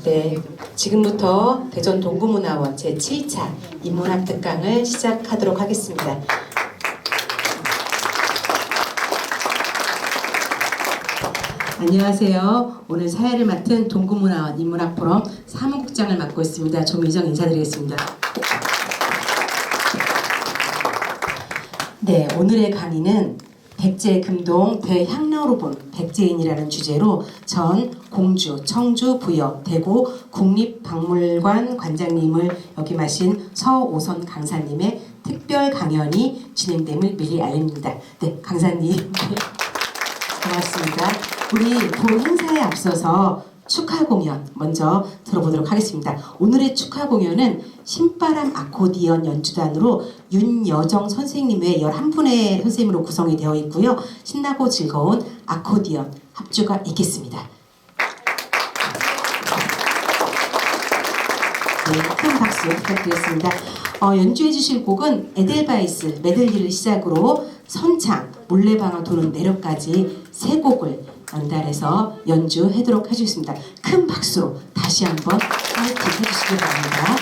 네, 지금부터 대전 동구문화원 제7차 인문학 특강을 시작하도록 하겠습니다. 안녕하세요. 오늘 사회를 맡은 동구문화원 인문학 포럼 사무국장을 맡고 있습니다. 조미정 인사드리겠습니다. 네, 오늘의 강의는 백제 금동 대향로로 본 백제인이라는 주제로 전 공주, 청주, 부여, 대구 국립박물관 관장님을 역임하신 서오선 강사님의 특별 강연이 진행됨을 미리 알립니다. 네, 강사님 고맙습니다. 우리 본 행사에 앞서서 축하 공연 먼저 들어보도록 하겠습니다. 오늘의 축하 공연은 신바람 아코디언 연주단으로 윤여정 선생님 외 11분의 선생님으로 구성이 되어 있고요. 신나고 즐거운 아코디언 합주가 있겠습니다. 네, 큰 박수 부탁드리겠습니다. 연주해 주실 곡은 에델바이스 메들리를 시작으로 선창, 몰래방아 도는 내려까지 세 곡을 연달아서 연주하도록 해주겠습니다. 큰 박수로 다시 한번 파이팅 해주시기 바랍니다.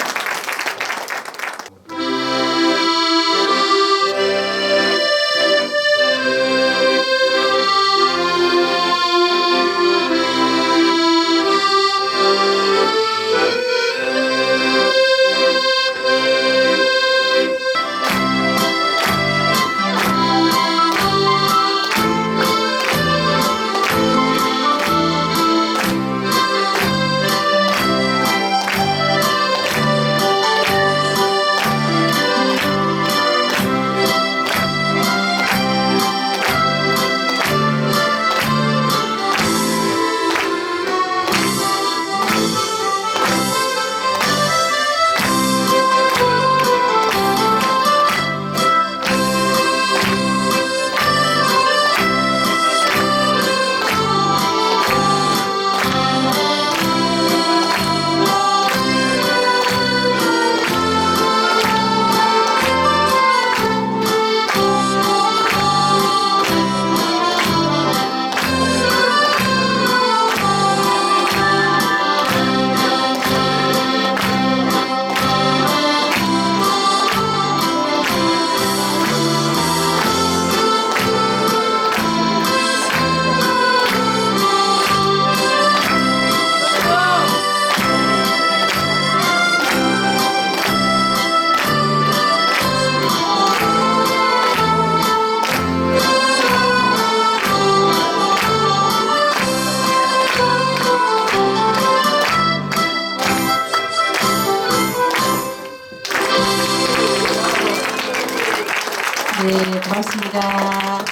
네, 고맙습니다.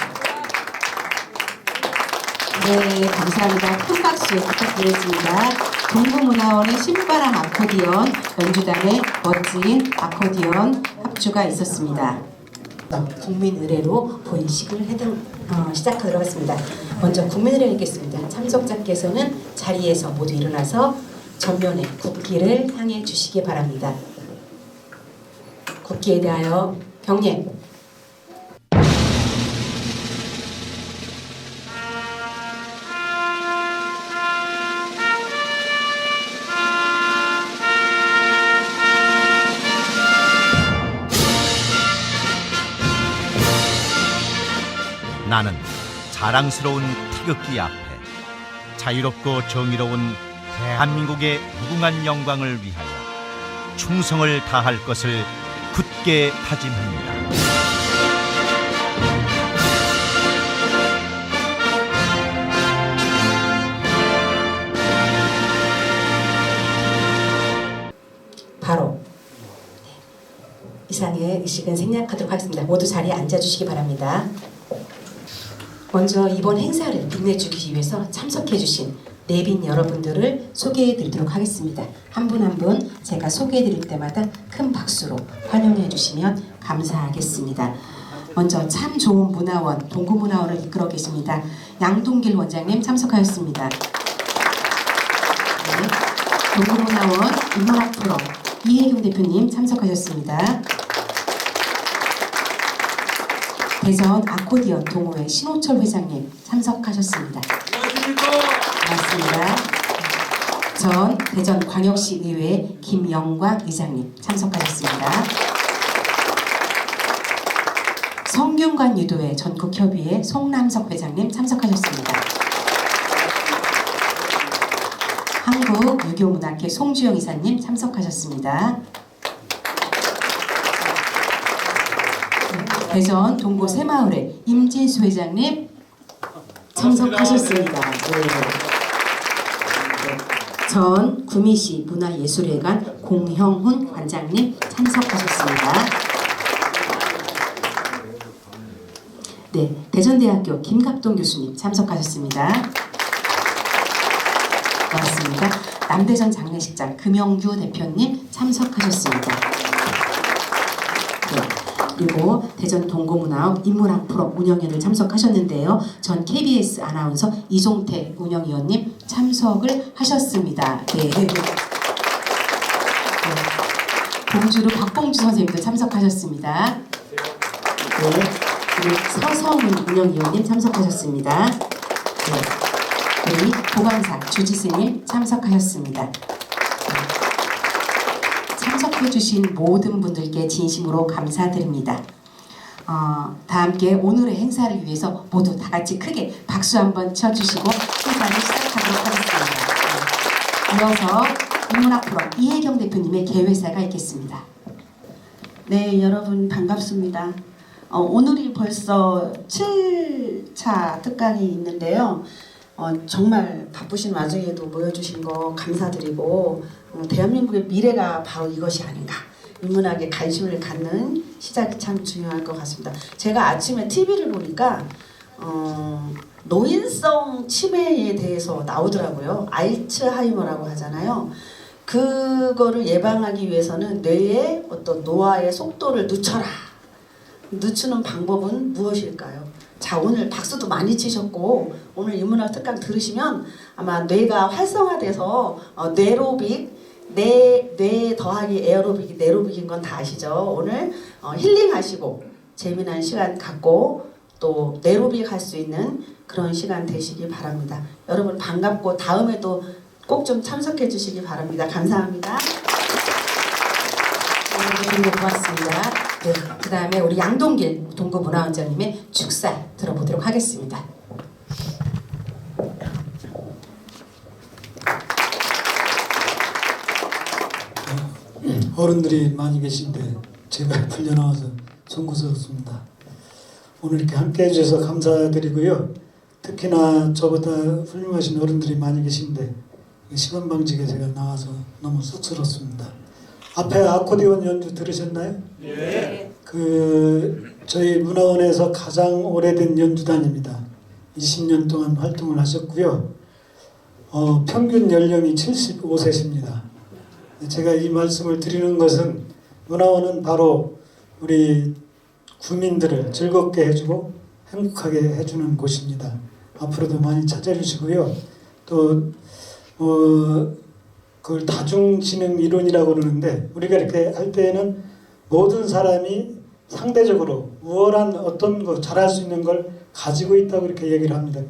네, 감사합니다. 큰 박수 부탁드리겠습니다. 동구문화원의 신바람 아코디언 연주단의 멋진 아코디언 합주가 있었습니다. 국민의례로 보이식을 시작하도록 하겠습니다. 먼저 국민의례 읽겠습니다. 참석자께서는 자리에서 모두 일어나서 전면에 국기를 향해 주시기 바랍니다. 국기에 대하여 경례. 나는 자랑스러운 태극기 앞에 자유롭고 정의로운 대한민국의 무궁한 영광을 위하여 충성을 다할 것을 굳게 다짐합니다. 바로 이상의 의식은 생략하도록 하겠습니다. 모두 자리에 앉아주시기 바랍니다. 먼저 이번 행사를 빛내주기 위해서 참석해주신 내빈 여러분들을 소개해드리도록 하겠습니다. 한 분 한 분 제가 소개해드릴 때마다 큰 박수로 환영해주시면 감사하겠습니다. 먼저 참 좋은 문화원, 동구문화원을 이끌어 계십니다. 양동길 원장님 참석하였습니다. 네, 동구문화원 인문학 포럼 이혜경 대표님 참석하셨습니다. 대전 아코디언 동호회 신호철 회장님 참석하셨습니다. 안녕하십니까. 반갑습니다. 전 대전광역시의회 김영광 의장님 참석하셨습니다. 성균관 유도회 전국협의회 송남석 회장님 참석하셨습니다. 한국유교문학회 송주영 이사님 참석하셨습니다. 대전 동구 새마을회 임진수 회장님 참석하셨습니다. 네. 전 구미시 문화예술회관 공형훈 관장님 참석하셨습니다. 네, 대전대학교 김갑동 교수님 참석하셨습니다. 고맙습니다. 남대전 장례식장 금영규 대표님 참석하셨습니다. 네, 그리고 대전 동고문화원 인문학 프로 운영위원을 참석하셨는데요. 전 KBS 아나운서 이종태 운영위원님 참석을 하셨습니다. 네. 네. 공주로 박봉주 선생님도 참석하셨습니다. 네. 그리고 서성훈 운영위원님 참석하셨습니다. 네. 우리 보광사 주지스님 참석하셨습니다. 네. 참석해주신 모든 분들께 진심으로 감사드립니다. 다 함께 오늘의 행사를 위해서 모두 다 같이 크게 박수 한번 쳐주시고 행사를 시작하도록 하겠습니다. 네. 이어서 인문학 프로 이혜경 대표님의 개회사가 있겠습니다. 네, 여러분 반갑습니다. 오늘이 벌써 7차 특강이 있는데요. 정말 바쁘신 와중에도 모여주신 거 감사드리고 대한민국의 미래가 바로 이것이 아닌가. 인문학에 관심을 갖는 시작이 참 중요할 것 같습니다. 제가 아침에 TV를 보니까 노인성 치매에 대해서 나오더라고요. 알츠하이머라고 하잖아요. 그거를 예방하기 위해서는 뇌의 어떤 노화의 속도를 늦춰라. 늦추는 방법은 무엇일까요? 자, 오늘 박수도 많이 치셨고 오늘 인문학 특강 들으시면 아마 뇌가 활성화돼서 뇌로빅, 뇌 더하기 에어로빅이 뇌로빅인 건 다 아시죠? 오늘 힐링하시고 재미난 시간 갖고 또 뇌로빅 할 수 있는 그런 시간 되시기 바랍니다. 여러분 반갑고 다음에도 꼭 좀 참석해 주시기 바랍니다. 감사합니다. 네, 고맙습니다. 네, 그 다음에 우리 양동길 동구문화원장님의 축사 들어보도록 하겠습니다. 어른들이 많이 계신데 제가 풀려나와서 송구스럽습니다. 오늘 이렇게 함께 해주셔서 감사드리고요. 특히나 저보다 훌륭하신 어른들이 많이 계신데 시간방직에 제가 나와서 너무 쑥스럽습니다. 앞에 아코디언 연주 들으셨나요? 네. 저희 문화원에서 가장 오래된 연주단입니다. 20년 동안 활동을 하셨고요. 평균 연령이 75세십니다. 제가 이 말씀을 드리는 것은 문화원은 바로 우리 국민들을 즐겁게 해주고 행복하게 해주는 곳입니다. 앞으로도 많이 찾아주시고요. 또 그걸 다중지능 이론이라고 그러는데 우리가 이렇게 할 때에는 모든 사람이 상대적으로 우월한 어떤 거 잘할 수 있는 걸 가지고 있다고 이렇게 얘기를 합니다.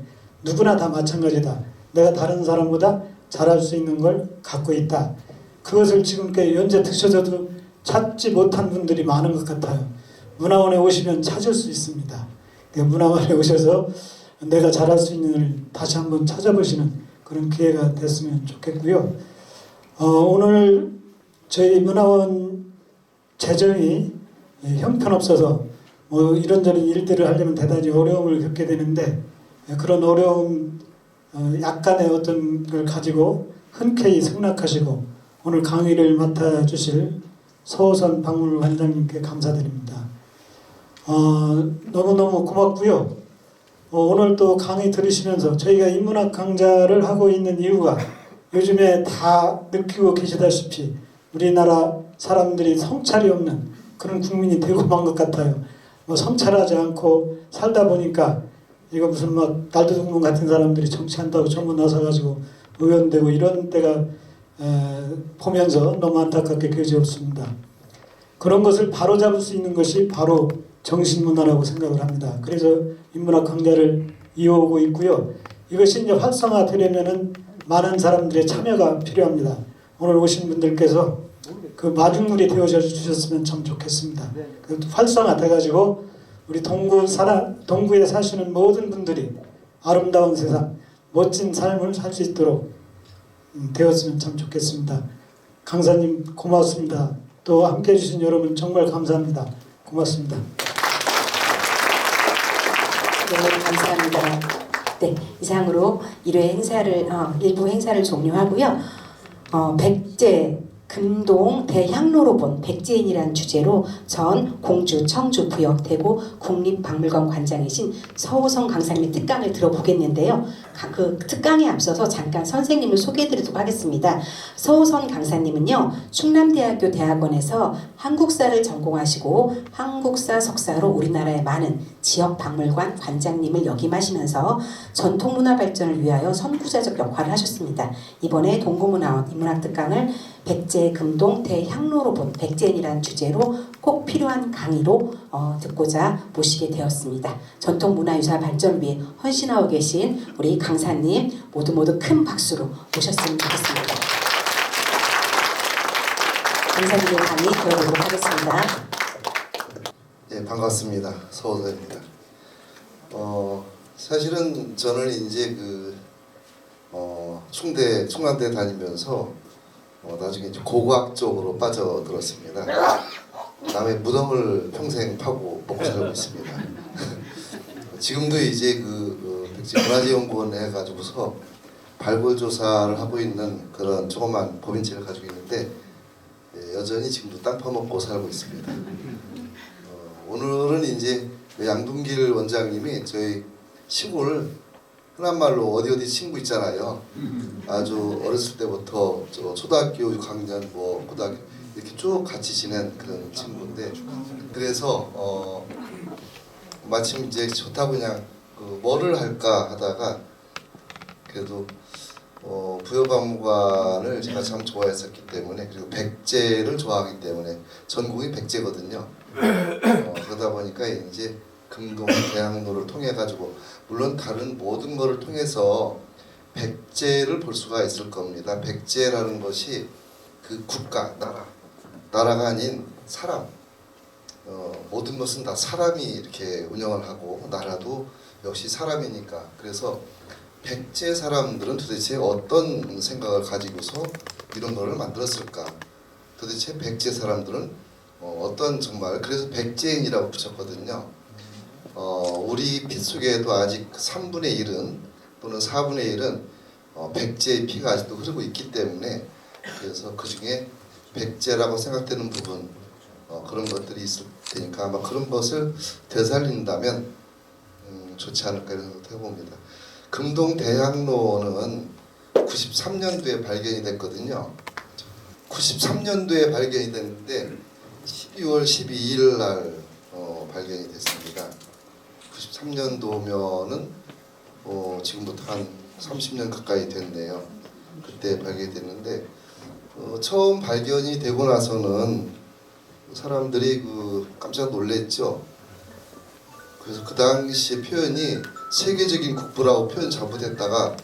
누구나 다 마찬가지다. 내가 다른 사람보다 잘할 수 있는 걸 갖고 있다. 그것을 지금 연재 드셔서도 찾지 못한 분들이 많은 것 같아요. 문화원에 오시면 찾을 수 있습니다. 문화원에 오셔서 내가 잘할 수 있는 걸 다시 한번 찾아보시는 그런 기회가 됐으면 좋겠고요. 오늘 저희 문화원 재정이 형편없어서 이런저런 일들을 하려면 대단히 어려움을 겪게 되는데 그런 어려움 약간의 어떤 걸 가지고 흔쾌히 승낙하시고 오늘 강의를 맡아주실 서호선 박물관장님께 감사드립니다. 너무너무 고맙고요. 오늘 또 강의 들으시면서 저희가 인문학 강좌를 하고 있는 이유가 요즘에 다 느끼고 계시다시피 우리나라 사람들이 성찰이 없는 그런 국민이 되고 만 것 같아요. 성찰하지 않고 살다 보니까 이거 무슨 막 날도둑문 같은 사람들이 정치한다고 전부 나서가지고 의원되고 이런 때가 보면서 너무 안타깝게 그지없습니다. 그런 것을 바로잡을 수 있는 것이 바로 정신문화라고 생각을 합니다. 그래서 인문학 강좌를 이어오고 있고요. 이것이 이제 활성화되려면은 많은 사람들의 참여가 필요합니다. 오늘 오신 분들께서 그 마중물이 되어져 주셨으면 참 좋겠습니다. 그 활성화돼가지고 우리 동구에 사시는 모든 분들이 아름다운 세상, 멋진 삶을 살 수 있도록 되었으면 참 좋겠습니다. 강사님 고맙습니다. 또 함께해 주신 여러분 정말 감사합니다. 고맙습니다. 네, 감사합니다. 네, 이상으로 1회 행사를 일부 행사를 종료하고요. 백제 금동 대향로로 본 백제인이라는 주제로 전 공주, 청주, 부역, 대구 국립박물관 관장이신 서호성 강사님의 특강을 들어보겠는데요. 그 특강에 앞서서 잠깐 선생님을 소개해드리도록 하겠습니다. 서호성 강사님은요, 충남대학교 대학원에서 한국사를 전공하시고 한국사 석사로 우리나라의 많은 지역 박물관 관장님을 역임하시면서 전통문화 발전을 위하여 선구자적 역할을 하셨습니다. 이번에 동구문화원 인문학 특강을 백제 금동 대향로로 본 백제인이라는 주제로 꼭 필요한 강의로 듣고자 모시게 되었습니다. 전통문화유산 발전을 위해 헌신하고 계신 우리 강사님 모두 큰 박수로 모셨으면 좋겠습니다. 강사님의 강의 들어보도록 하겠습니다. 예, 반갑습니다. 서호서입니다. 사실은 저는 이제 충남대 다니면서 나중에 이제 고고학 쪽으로 빠져들었습니다. 남의 무덤을 평생 파고 먹고 살고 있습니다. 지금도 이제 백제문화재연구원 해가지고서 발굴 조사를 하고 있는 그런 조그만 법인체를 가지고 있는데 여전히 지금도 땅 파먹고 살고 있습니다. 오늘은 이제 양동길 원장님이 저희 시골 흔한 말로 어디 친구 있잖아요. 아주 어렸을 때부터 초등학교 6학년 고등학교 이렇게 쭉 같이 지낸 그런 친구인데, 그래서 마침 이제 좋다고 그냥 뭐를 할까 하다가 그래도 부여박물관을 제가 참 좋아했었기 때문에, 그리고 백제를 좋아하기 때문에 전공이 백제거든요. 그러다 보니까 이제 금동 대학로를 통해 가지고, 물론 다른 모든 것을 통해서 백제를 볼 수가 있을 겁니다. 백제라는 것이 그 국가, 나라가 아닌 사람, 모든 것은 다 사람이 이렇게 운영을 하고, 나라도 역시 사람이니까. 그래서 백제 사람들은 도대체 어떤 생각을 가지고서 이런 거를 만들었을까? 도대체 백제 사람들은 어떤, 정말 그래서 백제인이라고 붙였거든요. 우리 피 속에도 아직 3분의 1은 또는 4분의 1은 백제의 피가 아직도 흐르고 있기 때문에, 그래서 그 중에 백제라고 생각되는 부분, 그런 것들이 있을 테니까 아마 그런 것을 되살린다면 좋지 않을까 이런 생각을 해봅니다. 금동 대향로는 93년도에 발견이 됐거든요. 93년도에 발견이 됐는데 12월 12일 날 발견이 됐습니다. 93년도면은 지금부터 한 30년 가까이 됐네요. 그때 발견이 됐는데 처음 발견이 되고 나서는 사람들이 깜짝 놀랐죠. 그래서 그 당시 표현이 세계적인 국보라고 표현 잘못했다가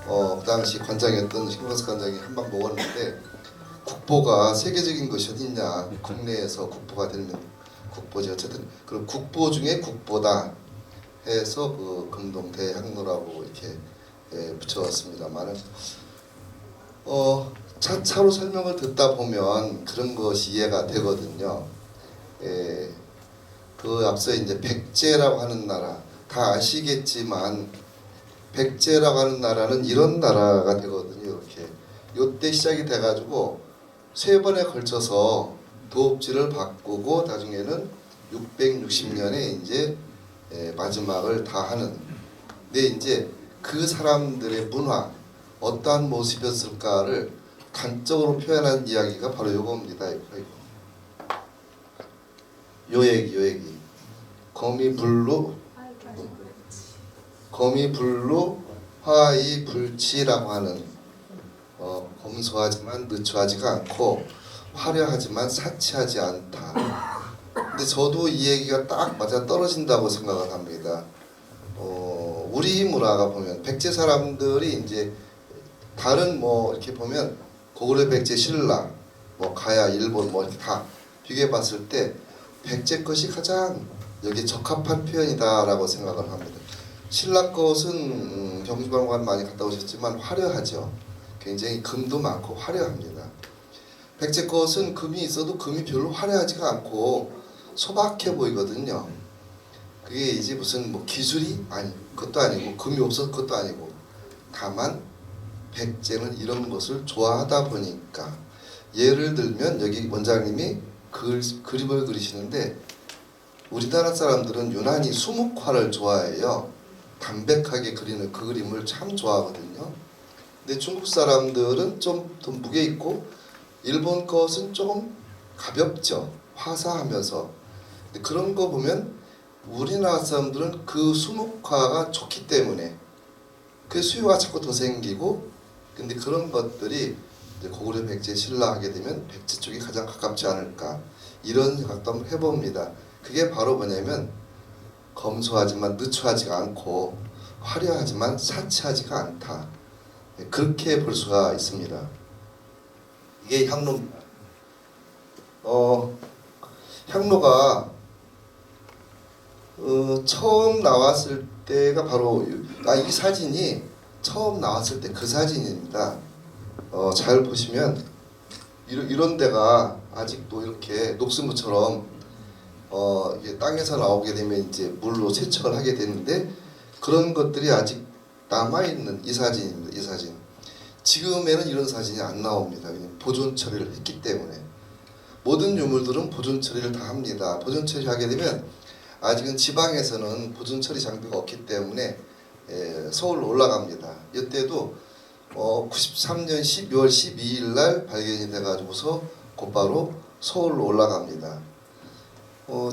그 당시 관장이었던 신광석 관장이 한 방 먹었는데, 국보가 세계적인 것이 어딨냐, 국내에서 국보가 되면 국보지, 어쨌든 그럼 국보 중에 국보다 해서 금동 대향로라고 이렇게 붙여왔습니다만은 차차로 설명을 듣다 보면 그런 것이 이해가 되거든요. 그 앞서 이제 백제라고 하는 나라 다 아시겠지만, 백제라고 하는 나라는 이런 나라가 되거든요. 이렇게 요때 시작이 돼가지고 3번에 걸쳐서 도읍지를 바꾸고 나중에는 660년에 이제 마지막을 다 하는. 근데 이제 그 사람들의 문화, 어떠한 모습이었을까를 단적으로 표현한 이야기가 바로 요겁니다. 요 얘기. 거미불루 화이불치라고 하는, 검소하지만 느초하지가 않고 화려하지만 사치하지 않다. 근데 저도 이 얘기가 딱 맞아 떨어진다고 생각을 합니다. 우리 문화가 보면 백제 사람들이 이제 다른 뭐 이렇게 보면 고구려 백제 신라, 뭐 가야 일본 뭐 이렇게 다 비교해 봤을 때 백제 것이 가장 여기에 적합한 표현이다라고 생각을 합니다. 신라 것은 경주박물관 많이 갔다 오셨지만 화려하죠. 굉장히 금도 많고 화려합니다. 백제 것은 금이 있어도 금이 별로 화려하지가 않고 소박해 보이거든요. 그게 이제 무슨 뭐 기술이 아니 그것도 아니고 금이 없어서 그것도 아니고 다만 백제는 이런 것을 좋아하다 보니까 예를 들면 여기 원장님이 그림을 그리시는데 우리나라 사람들은 유난히 수묵화를 좋아해요. 담백하게 그리는 그 그림을 참 좋아하거든요. 근데 중국 사람들은 좀 더 무게 있고 일본 것은 조금 가볍죠. 화사하면서. 근데 그런 거 보면 우리나라 사람들은 그 수묵화가 좋기 때문에 그 수요가 자꾸 더 생기고 근데 그런 것들이 이제 고구려 백제 신라 하게 되면 백제 쪽이 가장 가깝지 않을까 이런 생각도 한번 해봅니다. 그게 바로 뭐냐면 검소하지만 느초하지가 않고 화려하지만 사치하지가 않다. 그렇게 볼 수가 있습니다. 이게 향로 향로가 처음 나왔을 때가 바로 이 사진이 처음 나왔을 때 그 사진입니다. 잘 보시면 이런 데가 아직도 이렇게 녹수무처럼 이게 땅에서 나오게 되면 이제 물로 세척을 하게 되는데 그런 것들이 아직 남아 있는 이 사진입니다. 이 사진. 지금에는 이런 사진이 안 나옵니다. 보존 처리를 했기 때문에 모든 유물들은 보존 처리를 다 합니다. 보존 처리하게 되면 아직은 지방에서는 보존 처리 장비가 없기 때문에 서울로 올라갑니다. 이때도 93년 12월 12일 날 발견이 돼가지고서 곧바로 서울로 올라갑니다.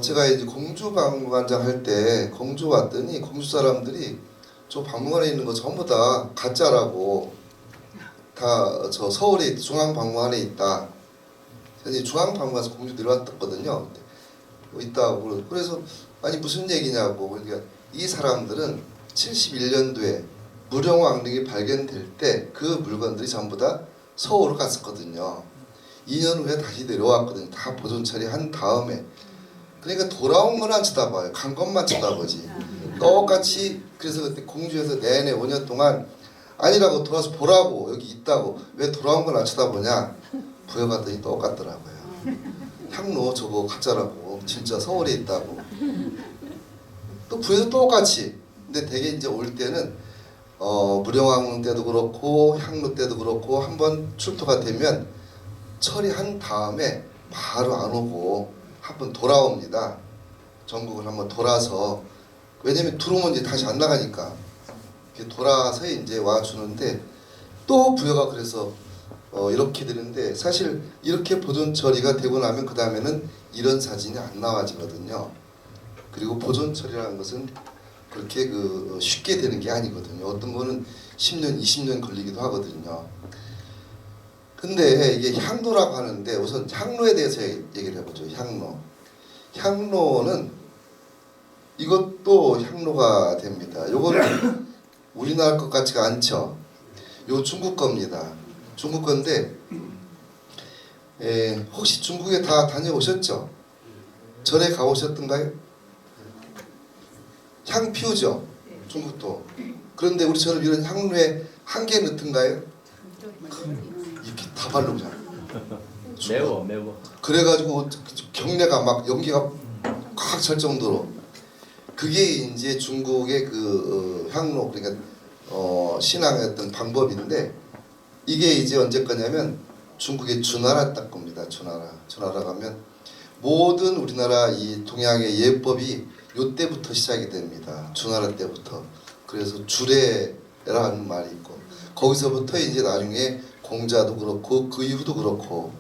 제가 이제 공주 박물관장 할 때 공주 왔더니 공주 사람들이 저 박물관에 있는 거 전부 다 가짜라고 다 저 서울에 중앙박물관에 있다. 이제 중앙박물관에서 공주 내려왔거든요. 있다고 그래서 아니 무슨 얘기냐고 그러니까 이 사람들은 71년도에 무령왕릉이 발견될 때 그 물건들이 전부 다 서울로 갔었거든요. 2년 후에 다시 내려왔거든요. 다 보존 처리한 다음에 그러니까 돌아온 건 안 쳐다봐요. 간 것만 쳐다보지. 똑같이 그래서 그때 공주에서 내내 5년 동안 아니라고 돌아서 보라고 여기 있다고 왜 돌아온 건 안 쳐다보냐 부여갔더니 똑같더라고요. 향로 저거 가짜라고 진짜 서울에 있다고 또 부여도 똑같이 근데 되게 이제 올 때는 무령왕릉 때도 그렇고 향로 때도 그렇고 한번 출토가 되면 처리한 다음에 바로 안 오고 한번 돌아옵니다. 전국을 한번 돌아서 왜냐면 들어오면 이제 다시 안 나가니까 이렇게 돌아서 이제 와 주는데 또 부여가 그래서 이렇게 되는데 사실 이렇게 보존 처리가 되고 나면 그 다음에는 이런 사진이 안 나와지거든요. 그리고 보존 처리라는 것은 그렇게 쉽게 되는 게 아니거든요. 어떤 거는 10년, 20년 걸리기도 하거든요. 근데 이게 향로라고 하는데 우선 향로에 대해서 얘기를 해보죠. 향로는 이것도 향로가 됩니다. 요거는 우리나라 것 같지가 않죠. 요 중국 겁니다. 중국 건데 혹시 중국에 다 다녀오셨죠? 절에 가보셨던가요? 향 피우죠? 중국도. 그런데 우리처럼 이런 향로에 한 개 넣던가요? 이렇게 다 바르잖아. 매워. 그래가지고 경내가 막 연기가 꽉 찰 정도로 그게 이제 중국의 향로 그러니까 신앙의 어떤 방법인데 이게 이제 언제 거냐면 중국의 주나라 딱 겁니다. 주나라 가면 모든 우리나라 이 동양의 예법이 요때부터 시작이 됩니다. 주나라 때부터. 그래서 주례라는 말이 있고 거기서부터 이제 나중에 공자도 그렇고 그 이후도 그렇고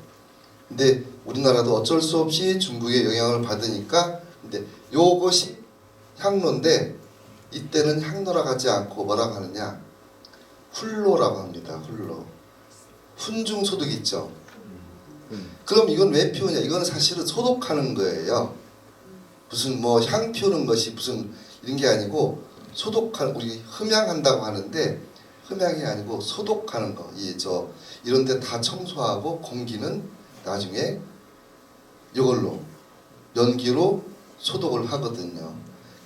근데 우리나라도 어쩔 수 없이 중국의 영향을 받으니까 근데 요것이 향로인데 이때는 향로라고 하지 않고 뭐라고 하느냐 훌로라고 합니다. 훌로. 훈중소독 있죠. 그럼 이건 왜 피우냐 이건 사실은 소독하는 거예요. 무슨 뭐 향 피우는 것이 무슨 이런 게 아니고 소독하는 우리 흠양한다고 하는데 흠양이 아니고 소독하는 거. 이런 데 다 청소하고 공기는 나중에 이걸로 연기로 소독을 하거든요.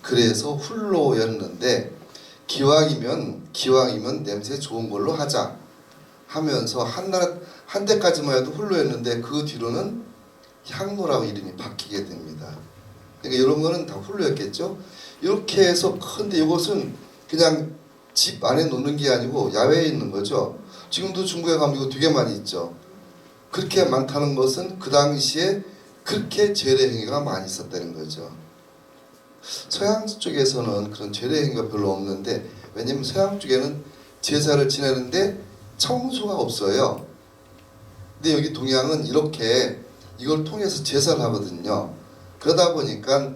그래서 훌로였는데 기왕이면 냄새 좋은 걸로 하자 하면서 한 대까지만 해도 훌로였는데 그 뒤로는 향로라고 이름이 바뀌게 됩니다. 그러니까 이런 거는 다 훌로였겠죠. 이렇게 해서 근데 이것은 그냥 집 안에 놓는 게 아니고 야외에 있는 거죠. 지금도 중국에 가면 이거 되게 많이 있죠. 그렇게 많다는 것은 그 당시에 그렇게 죄례 행위가 많이 있었다는 거죠. 서양 쪽에서는 그런 죄례 행위가 별로 없는데, 왜냐면 서양 쪽에는 제사를 지내는데 청소가 없어요. 근데 여기 동양은 이렇게 이걸 통해서 제사를 하거든요. 그러다 보니까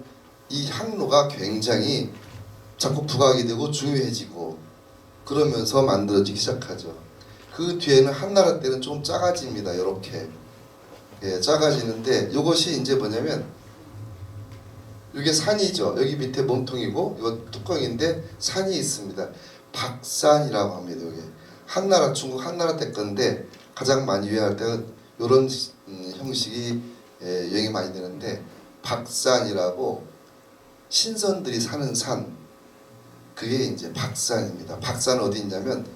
이 향로가 굉장히 자꾸 부각이 되고 중요해지고 그러면서 만들어지기 시작하죠. 그 뒤에는 한나라 때는 좀 작아집니다. 이렇게 작아지는데 이것이 이제 뭐냐면 이게 산이죠. 여기 밑에 몸통이고 이거 뚜껑인데 산이 있습니다. 박산이라고 합니다. 이게 한나라 중국 한나라 때 건데 가장 많이 유행할 때는 이런 형식이 유행이 많이 되는데 박산이라고 신선들이 사는 산 그게 이제 박산입니다. 박산 어디 있냐면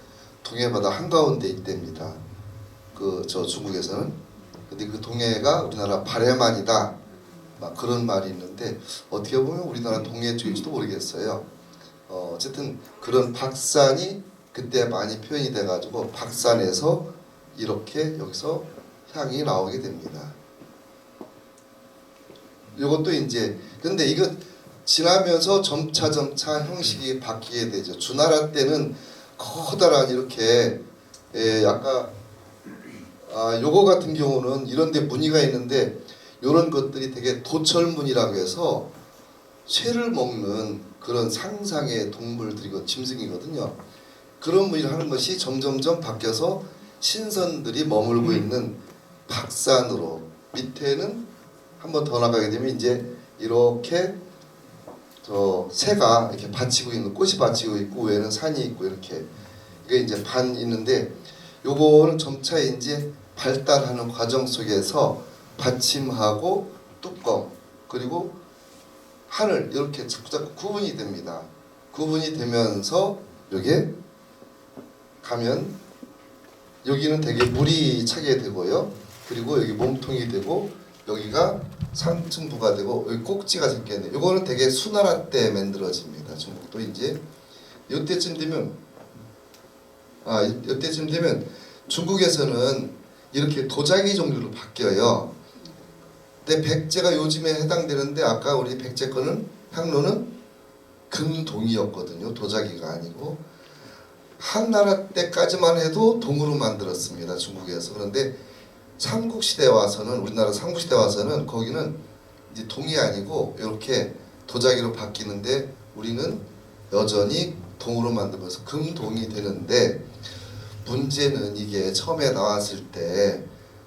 동해바다 한가운데 있답니다. 저 중국에서는. 근데 그 동해가 우리나라 발해만이다. 막 그런 말이 있는데 어떻게 보면 우리나라 동해 쪽일지도 모르겠어요. 어쨌든 그런 박산이 그때 많이 표현이 돼가지고 박산에서 이렇게 여기서 향이 나오게 됩니다. 이것도 이제 근데 이거 지나면서 점차 형식이 바뀌게 되죠. 주나라 때는 커다란 이렇게 아까 요거 같은 경우는 이런데 무늬가 있는데 이런 것들이 되게 도철무늬라고 해서 쇠를 먹는 그런 상상의 동물들이고 짐승이거든요. 그런 무늬를 하는 것이 점점점 바뀌어서 신선들이 머물고 있는 박산으로 밑에는 한번 더 나가게 되면 이제 이렇게 새가 이렇게 받치고 있는 꽃이 받치고 있고 위에는 산이 있고 이렇게 이게 이제 반 있는데 요거는 점차 이제 발달하는 과정 속에서 받침하고 뚜껑 그리고 하늘 이렇게 자꾸 구분이 됩니다. 구분이 되면서 여기에 가면 여기는 되게 물이 차게 되고요. 그리고 여기 몸통이 되고 여기가 상층부가 되고 여기 꼭지가 생겼네. 요거는 되게 수나라 때 만들어집니다. 중국도 이제 이때쯤 되면 중국에서는 이렇게 도자기 종류로 바뀌어요. 근데 백제가 요즘에 해당되는데 아까 우리 백제 거는 향로는 금동이었거든요. 도자기가 아니고 한나라 때까지만 해도 동으로 만들었습니다. 중국에서. 그런데 삼국시대 와서는 우리나라 삼국시대 와서는 거기는 이제 동이 아니고 이렇게 도자기로 바뀌는데 우리는 여전히 동으로 만들면서 금동이 되는데 문제는 이게 처음에 나왔을 때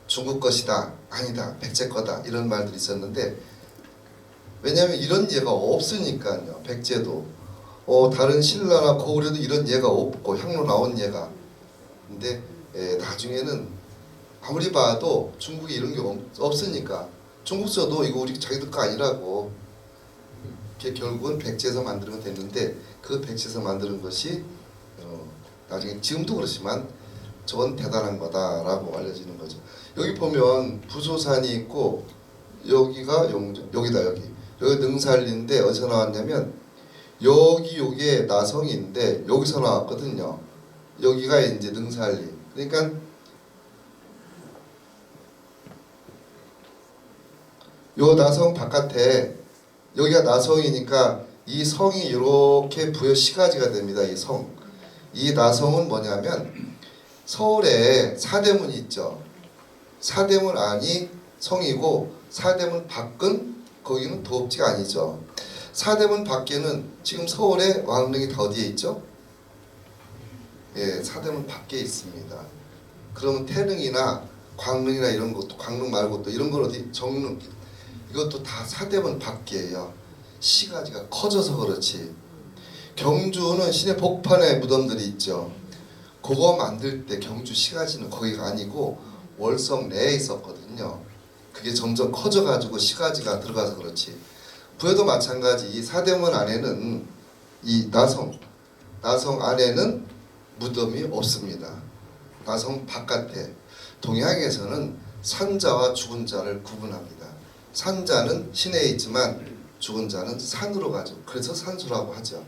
중국 것이다 아니다 백제 거다 이런 말들이 있었는데 왜냐하면 이런 예가 없으니까요. 백제도 다른 신라나 고구려도 이런 예가 없고 향로 나온 예가 근데 나중에는 아무리 봐도 중국에 이런 게 없으니까 중국서도 이거 우리 자기들 거 아니라고 결국은 백제에서 만들면 됐는데 그 백제에서 만드는 것이 나중에 지금도 그렇지만 저건 대단한 거다라고 알려지는 거죠. 여기 보면 부소산이 있고 여기가 여기다 여기 능살리인데 어디서 나왔냐면 요게 나성인데 여기서 나왔거든요. 여기가 이제 능살리. 그러니까 요 나성 바깥에 여기가 나성이니까 이 성이 이렇게 부여 시가지가 됩니다. 이 성. 이 나성은 뭐냐면 서울에 사대문이 있죠. 사대문 안이 성이고 사대문 밖은 거기는 도읍지가 아니죠. 사대문 밖에는 지금 서울에 왕릉이 다 어디에 있죠? 예, 사대문 밖에 있습니다. 그러면 태릉이나 광릉이나 이런 것도 광릉 말고 또 이런 건 어디 정릉 이것도 다 사대문 밖이에요. 시가지가 커져서 그렇지. 경주는 시내 복판에 무덤들이 있죠. 그거 만들 때 경주 시가지는 거기가 아니고 월성 내에 있었거든요. 그게 점점 커져가지고 시가지가 들어가서 그렇지. 부여도 마찬가지. 이 사대문 안에는 이 나성 안에는 무덤이 없습니다. 나성 바깥에. 동양에서는 산자와 죽은 자를 구분합니다. 산자는 시내에 있지만 죽은 자는 산으로 가죠. 그래서 산수라고 하죠.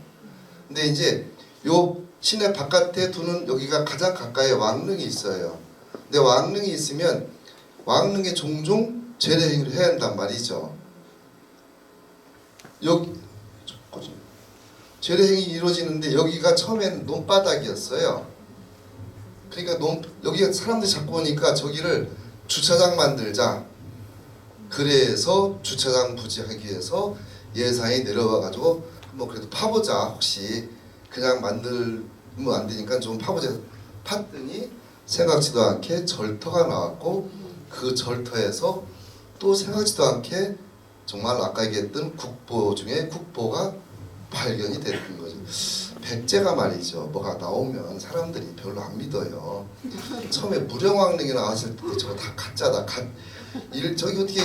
근데 이제 요 시내 바깥에 두는 여기가 가장 가까이 왕릉이 있어요. 근데 왕릉이 있으면 왕릉에 종종 제례행위를 해야 한단 말이죠. 여기 제례행위 이루어지는데 여기가 처음엔 논바닥이었어요. 그러니까 여기가 사람들이 자꾸 오니까 저기를 주차장 만들자. 그래서 주차장 부지하기 위해서 예산이 내려와가지고 뭐 그래도 파보자. 혹시 그냥 만들면 안 되니까 좀 파보자. 팠더니 생각지도 않게 절터가 나왔고 그 절터에서 또 생각지도 않게 정말 아까 얘기했던 국보 중에 국보가 발견이 됐던 거죠. 백제가 말이죠. 뭐가 나오면 사람들이 별로 안 믿어요. 처음에 무령왕릉이 나왔을 때 저거 다 가짜다. 저기 어떻게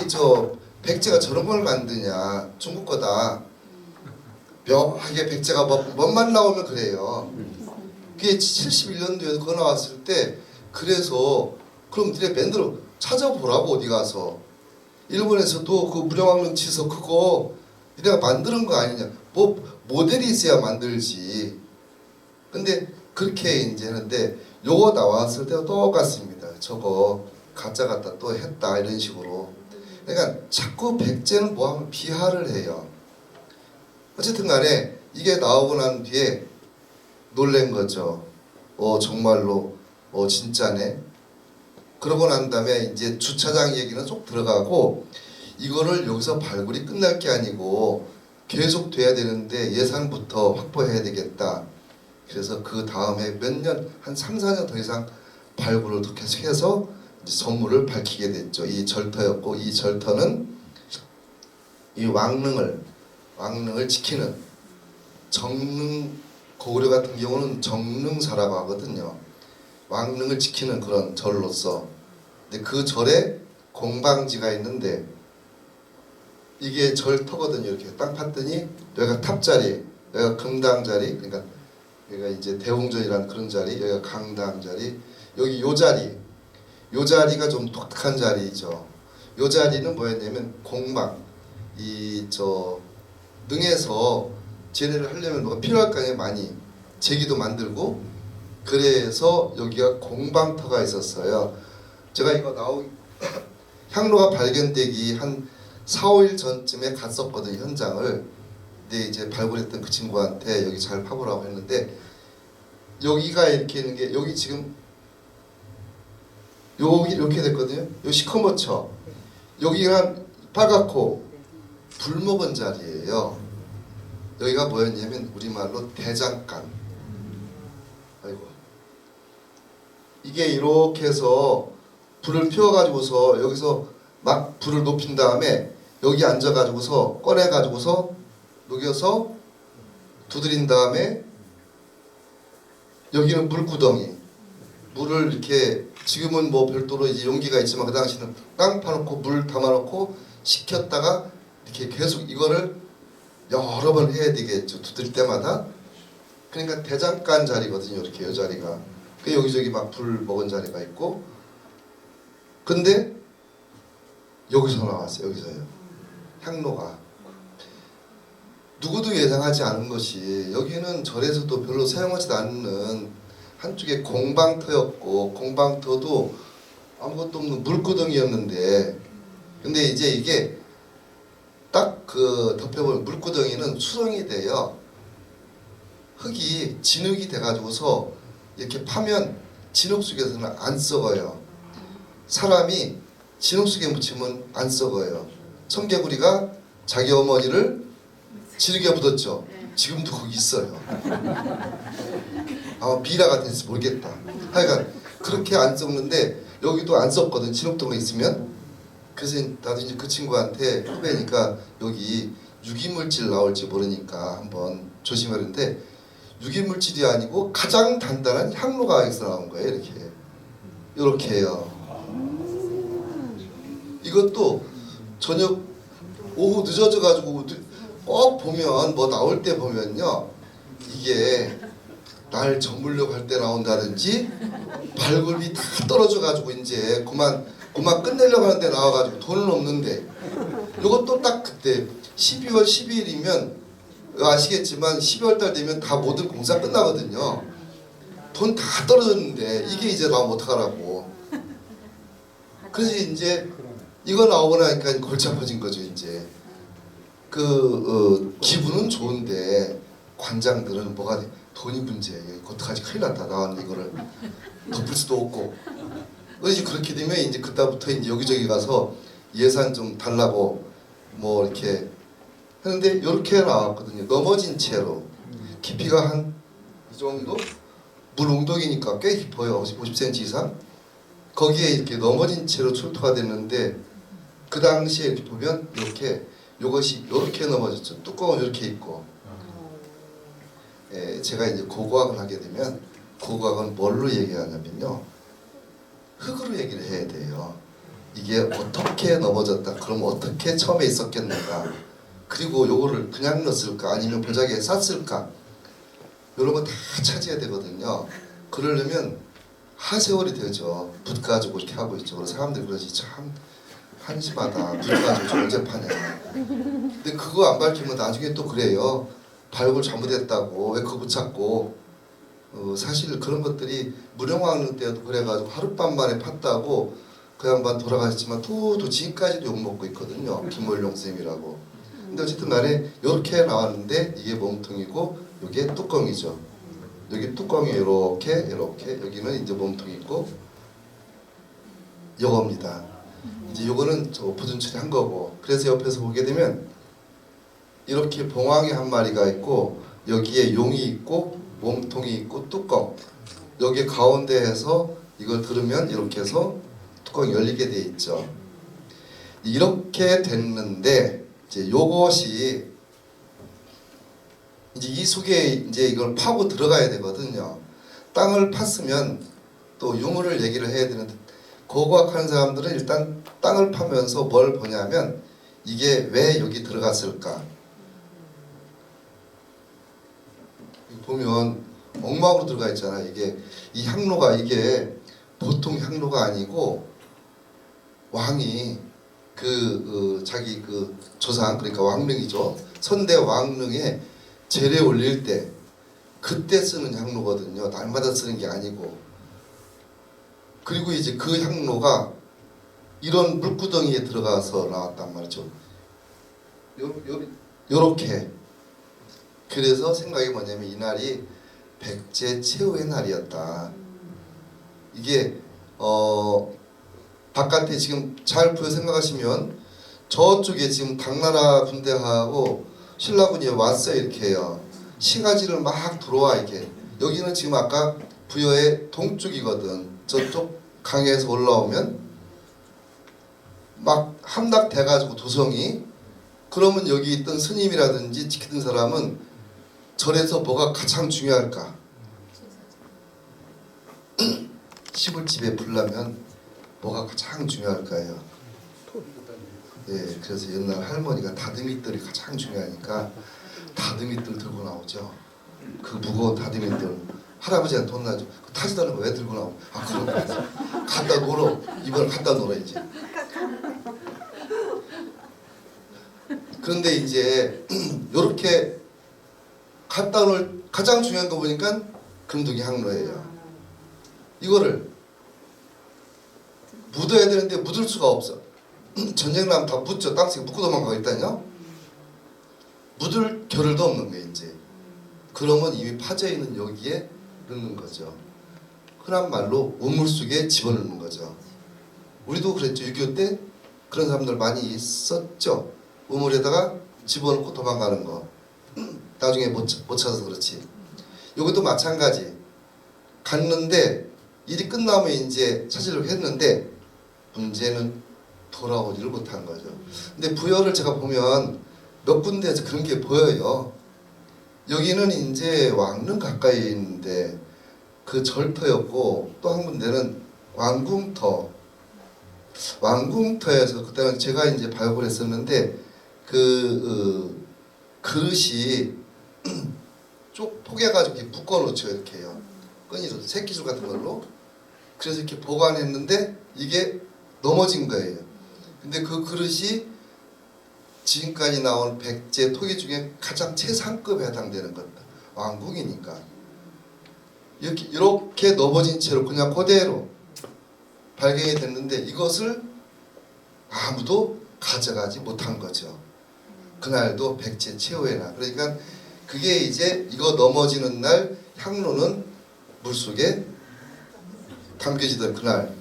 백제가 저런 걸 만드냐. 중국 거다. 묘하게 백제가 뭐만 나오면 그래요. 그게 71년도에 그거 나왔을 때 그래서 그럼 니네 만들어 찾아보라고 어디 가서. 일본에서도 그 무령왕릉 치서 그거 니네가 만드는 거 아니냐. 뭐 모델이 있어야 만들지. 근데 그렇게 이제 하는데 요거 나왔을 때도 똑같습니다. 저거 가짜 같다 또 했다 이런 식으로. 그러니까 자꾸 백제는 뭐하면 비하를 해요. 어쨌든 간에 이게 나오고 난 뒤에 놀란 거죠. 정말로 진짜네. 그러고 난 다음에 이제 주차장 얘기는 쏙 들어가고 이거를 여기서 발굴이 끝날 게 아니고 계속 돼야 되는데 예산부터 확보해야 되겠다. 그래서 그 다음에 몇 년, 한 3, 4년 더 이상 발굴을 계속해서 전물을 밝히게 됐죠. 이 절터였고 이 절터는 이 왕릉을 지키는 정릉 고구려 같은 경우는 정릉사라고 하거든요. 왕릉을 지키는 그런 절로서. 근데 그 절에 공방지가 있는데 이게 절터거든요. 이렇게 땅 팠더니 여기가 탑자리, 여기가 금당자리, 그러니까 여기가 이제 대웅전이라는 그런 자리, 여기가 강당자리, 여기 요 자리가 좀 독특한 자리죠. 요 자리는 뭐였냐면 공방, 능에서 제례를 하려면 뭐가 필요할 거 아니에요. 많이 제기도 만들고. 그래서 여기가 공방터가 있었어요. 제가 이거 향로가 발견되기 한 4, 5일 전쯤에 갔었거든요. 현장을. 근데 이제 발굴했던 그 친구한테 여기 잘 파보라고 했는데 여기가 이렇게 있는 게 여기 지금 여기 이렇게 됐거든요. 여기 시커멓죠. 여기가 빨갛고 불 먹은 자리예요. 여기가 뭐였냐면 우리말로 대장간. 아이고. 이게 이렇게 해서 불을 피워가지고서 여기서 막 불을 높인 다음에 여기 앉아가지고서 꺼내가지고서 녹여서 두드린 다음에 여기는 물구덩이. 물을 이렇게 지금은 뭐 별도로 이제 용기가 있지만 그 당시는 땅 파놓고 물 담아놓고 식혔다가 이렇게 계속 이거를 여러 번 해야 되겠죠. 두들 때마다. 그러니까 대장간 자리거든요. 이렇게 이 자리가. 그 여기저기 막 불 먹은 자리가 있고. 근데 여기서 나왔어요. 여기서요. 향로가. 누구도 예상하지 않은 것이 여기는 절에서도 별로 사용하지 않는 한쪽에 공방터였고 공방터도 아무것도 없는 물구덩이였는데 근데 이제 이게 딱 그 덮여보면 물구덩이는 수성이 돼요. 흙이 진흙이 돼가지고서 이렇게 파면 진흙 속에서는 안 썩어요. 사람이 진흙 속에 묻히면 안 썩어요. 청개구리가 자기 어머니를 진흙에 묻었죠. 지금도 거기 있어요. 아마 비라가 됐을지 모르겠다. 하여간 그렇게 안 썩는데 여기도 안 썩거든. 진흙도가 있으면. 그래서 나도 이제 그 친구한테 후배니까 여기 유기물질 나올지 모르니까 한번 조심하는데 유기물질이 아니고 가장 단단한 향로가 여기서 나온 거예요. 이렇게 해요. 이것도 저녁 오후 늦어져 가지고 꼭 보면 뭐 나올 때 보면요, 이게 날 저물려고 할 때 나온다든지 발굴비 다 떨어져 가지고 이제 그만 끝내려고 하는데 나와가지고 돈은 없는데, 이것도 딱 그때 12월 12일이면 아시겠지만 12월 달 되면 다 모든 공사 끝나거든요. 돈 다 떨어졌는데 이게 이제 나오면 어떡하라고. 그래서 이제 이거 나오고 나니까 골치 아파진 거죠. 이제 기분은 좋은데 관장들은 뭐가 돼? 돈이 문제예요. 어떡하지? 큰일 났다. 나왔는데 이거를 덮을 수도 없고. 그래서 그렇게 되면 이제 그때부터 이제 여기저기 가서 예산 좀 달라고 뭐 이렇게 하는데, 이렇게 나왔거든요. 넘어진 채로 깊이가 한 이 정도, 물 웅덩이니까 꽤 깊어요. 50cm 이상. 거기에 이렇게 넘어진 채로 출토가 됐는데, 그 당시에 이렇게 보면 요것이 이렇게 넘어졌죠. 뚜껑은 이렇게 있고. 제가 이제 고고학을 하게 되면 고고학은 뭘로 얘기하냐면요, 흙으로 얘기를 해야 돼요. 이게 어떻게 넘어졌다, 그럼 어떻게 처음에 있었겠는가, 그리고 요거를 그냥 넣었을까 아니면 보자기에 쌌을까, 이런 거 다 찾아야 되거든요. 그러려면 하세월이 되죠. 붓 가지고 이렇게 하고 있죠. 그래서 사람들이 그러지, 참 한심하다, 붓 가지고 언제 파냐. 근데 그거 안 밝히면 나중에 또 그래요. 발굴 잘못했다고, 왜 그거 붙잡고. 사실 그런 것들이 무령왕릉 때도 그래가지고 하룻밤 만에 팠다고 그 양반 돌아가셨지만 또 지금까지도 욕먹고 있거든요. 김월룡 쌤이라고. 근데 어쨌든 간에 이렇게 나왔는데, 이게 몸통이고 이게 뚜껑이죠. 여기 뚜껑이 이렇게 여기는 이제 몸통이고 요겁니다. 이제 요거는 저 보존 처리한 거고. 그래서 옆에서 보게 되면 이렇게 봉황이 한 마리가 있고, 여기에 용이 있고 몸통이 있고 뚜껑, 여기 가운데에서 이걸 들으면 이렇게 해서 뚜껑이 열리게 돼 있죠. 이렇게 됐는데, 이제 요것이 이제 이 속에 이제 이걸 파고 들어가야 되거든요. 땅을 팠으면 또 유물을 얘기를 해야 되는데, 고고학하는 사람들은 일단 땅을 파면서 뭘 보냐면 이게 왜 여기 들어갔을까. 보면 엉망으로 들어가 있잖아. 이게 이 향로가 이게 보통 향로가 아니고, 왕이 자기 조상, 그러니까 왕릉이죠. 선대 왕릉에 제례 올릴 때 그때 쓰는 향로거든요. 날마다 쓰는 게 아니고. 그리고 이제 그 향로가 이런 물구덩이에 들어가서 나왔단 말이죠. 요렇게. 그래서 생각이 뭐냐면 이날이 백제 최후의 날이었다. 이게 바깥에 지금 잘 보여 생각하시면 저쪽에 지금 당나라 군대하고 신라군이 왔어요. 이렇게 해요. 시가지를 막 들어와 이렇게. 여기는 지금 아까 부여의 동쪽이거든. 저쪽 강에서 올라오면 막 함락돼가지고 도성이. 그러면 여기 있던 스님이라든지 지키던 사람은 절에서 뭐가 가장 중요할까? 시골집에 불나면 뭐가 가장 중요할까요? 네, 그래서 옛날 할머니가 다듬이들이 가장 중요하니까 다듬이들 들고 나오죠. 그 무거운 다듬이들 할아버지한테 혼나죠. 타지도 않은 거 왜 들고 나오고? 아, 그런 거 갖다 놀어. 이번에 갖다 놀어 이제. 그런데 이제 요렇게 갖다 놓을 가장 중요한 거 보니까 금두기 향로예요. 이거를 묻어야 되는데 묻을 수가 없어. 전쟁 나면 다 묻죠. 땅속에 묻고 도망가고 있다뇨. 묻을 겨를도 없는 거예요 이제. 그러면 이미 파져 있는 여기에 넣는 거죠. 흔한 말로 우물 속에 집어넣는 거죠. 우리도 그랬죠. 6.25 때 그런 사람들 많이 있었죠. 우물에다가 집어넣고 도망가는 거. 나중에 못 찾아서 그렇지. 이것도 마찬가지. 갔는데 일이 끝나면 이제 찾으려고 했는데 문제는 돌아오지를 못한 거죠. 근데 부여를 제가 보면 몇 군데에서 그런 게 보여요. 여기는 이제 왕릉 가까이 있는데 그 절터였고 또 한 군데는 왕궁터. 왕궁터에서 그때는 제가 이제 발굴했었는데 그릇이 쭉 포개가지고 이렇게 묶어놓죠. 이렇게요. 끈이로 새끼줄 같은 걸로. 그래서 이렇게 보관했는데 이게 넘어진 거예요. 근데 그 그릇이 지금까지 나온 백제 토기 중에 가장 최상급에 해당되는 겁니다. 왕궁이니까. 이렇게 넘어진 채로 그냥 그대로 발견이 됐는데 이것을 아무도 가져가지 못한 거죠. 그날도 백제 최후의 날. 그러니까 그게 이제 이거 넘어지는 날 향로는 물속에 담겨지던 그날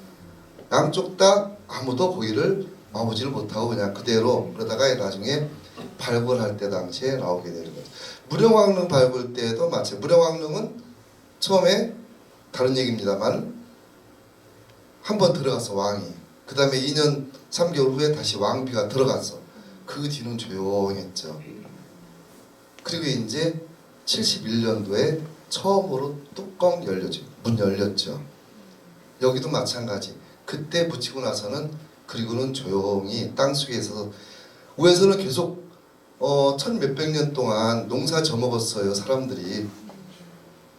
양쪽 다 아무도 거기를 와보지를 못하고 그냥 그대로 그러다가 나중에 발굴할 때 당시에 나오게 되는 거죠. 무령왕릉 발굴 때도 마찬가지. 무령왕릉은 처음에 다른 얘기입니다만 한 번 들어가서 왕이 그 다음에 2년 3개월 후에 다시 왕비가 들어갔어. 그 뒤는 조용했죠. 그리고 이제 71년도에 처음으로 뚜껑 열렸죠. 문 열렸죠. 여기도 마찬가지. 그때 붙이고 나서는 그리고는 조용히 땅속에서 위에서는 계속 천 몇백 년 동안 농사 져먹었어요. 사람들이.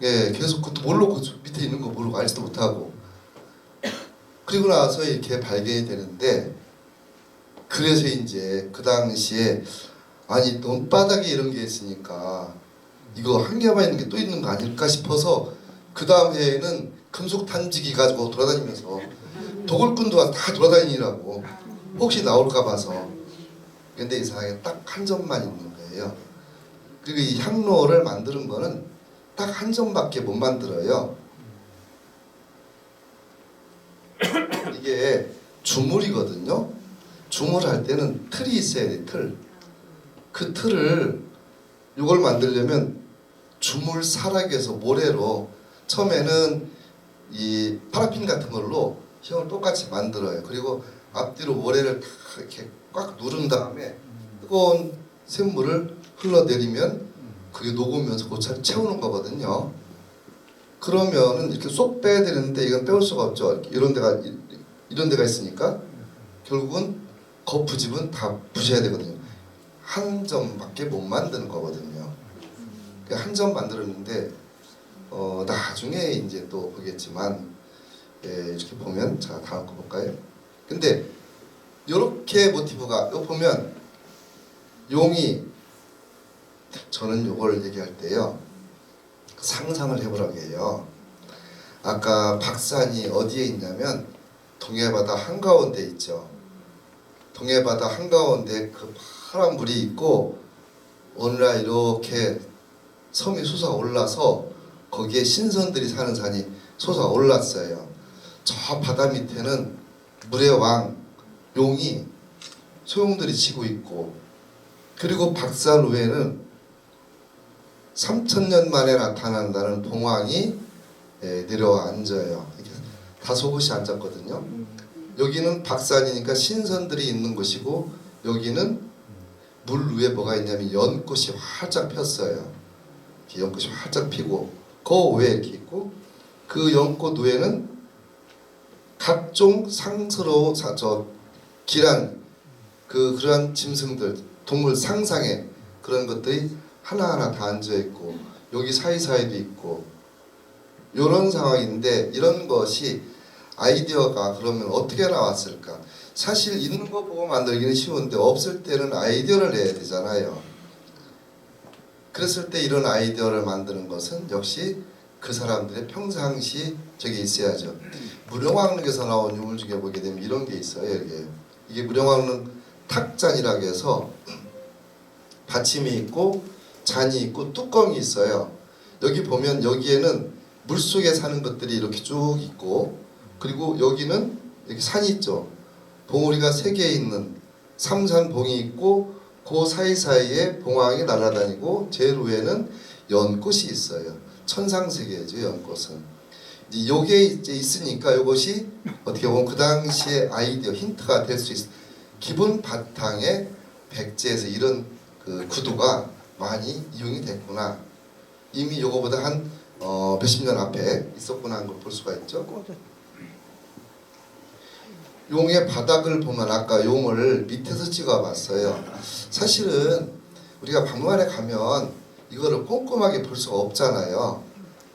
예, 계속 그것도 모르고 그 밑에 있는 거 모르고 알지도 못하고. 그리고 나서 이렇게 발견이 되는데 그래서 이제 그 당시에 아니 논바닥에 이런 게 있으니까 이거 한 개만 있는 게 또 있는 거 아닐까 싶어서 그 다음 해에는 금속 탐지기 가지고 돌아다니면서 도굴꾼도 다 돌아다니라고 혹시 나올까 봐서. 근데 이상하게 딱 한 점만 있는 거예요. 그리고 이 향로를 만드는 거는 딱 한 점밖에 못 만들어요. 이게 주물이거든요. 주물할 때는 틀이 있어야 돼. 틀. 그 틀을 이걸 만들려면 주물 사락에서 모래로 처음에는 이 파라핀 같은 걸로 형을 똑같이 만들어요. 그리고 앞뒤로 모래를 다 이렇게 꽉 누른 다음에 뜨거운 샘물을 흘러내리면 그게 녹으면서 고차를 채우는 거거든요. 그러면은 이렇게 쏙 빼야 되는데 이건 빼올 수가 없죠. 이런 데가 있으니까 결국은 거푸집은 다 부셔야 되거든요. 한 점밖에 못 만드는 거거든요. 한 점 만들었는데 나중에 이제 또 보겠지만 이렇게 보면 자 다음 거 볼까요? 근데 이렇게 모티브가 요 보면 용이 저는 요걸 얘기할 때요 상상을 해보라고 해요. 아까 박산이 어디에 있냐면 동해바다 한가운데 있죠. 동해바다 한가운데 그 파란 물이 있고 어느 날 이렇게 섬이 솟아올라서 거기에 신선들이 사는 산이 솟아올랐어요. 저 바다 밑에는 물의 왕 용이 소용돌이 치고 있고 그리고 박산 위에는 3000년 만에 나타난다는 봉황이 내려와 앉아요. 이렇게 다소곳이 앉았거든요. 여기는 박산이니까 신선들이 있는 곳이고 여기는 물 위에 뭐가 있냐면 연꽃이 활짝 폈어요. 이렇게 연꽃이 활짝 피고 그 위에 이렇게 있고 그 연꽃 위에는 각종 상스러운 기란 그러한 짐승들 동물 상상의 그런 것들이 하나하나 다 앉아있고 여기 사이사이도 있고 이런 상황인데 이런 것이 아이디어가 그러면 어떻게 나왔을까? 사실 있는 거 보고 만들기는 쉬운데 없을 때는 아이디어를 내야 되잖아요. 그랬을 때 이런 아이디어를 만드는 것은 역시 그 사람들의 평상시 저게 있어야죠. 무령왕릉에서 나온 유물 중에 보게 되면 이런 게 있어요. 이게 무령왕릉 탁잔이라고 해서 받침이 있고 잔이 있고 뚜껑이 있어요. 여기 보면 여기에는 물속에 사는 것들이 이렇게 쭉 있고 그리고 여기는 여기 산이 있죠. 봉우리가 3개 있는 삼산봉이 있고 그 사이사이에 봉황이 날아다니고 제일 위에는 연꽃이 있어요. 천상세계죠. 연꽃은. 이제 요게 이제 있으니까 이것이 어떻게 보면 그 당시의 아이디어 힌트가 될 수 있어요. 기본 바탕에 백제에서 이런 그 구도가 많이 이용이 됐구나 이미 요거보다 한 몇십 년 앞에 있었구나 하는 걸 볼 수가 있죠. 용의 바닥을 보면 아까 용을 밑에서 찍어봤어요. 사실은 우리가 박물관에 가면 이거를 꼼꼼하게 볼 수가 없잖아요.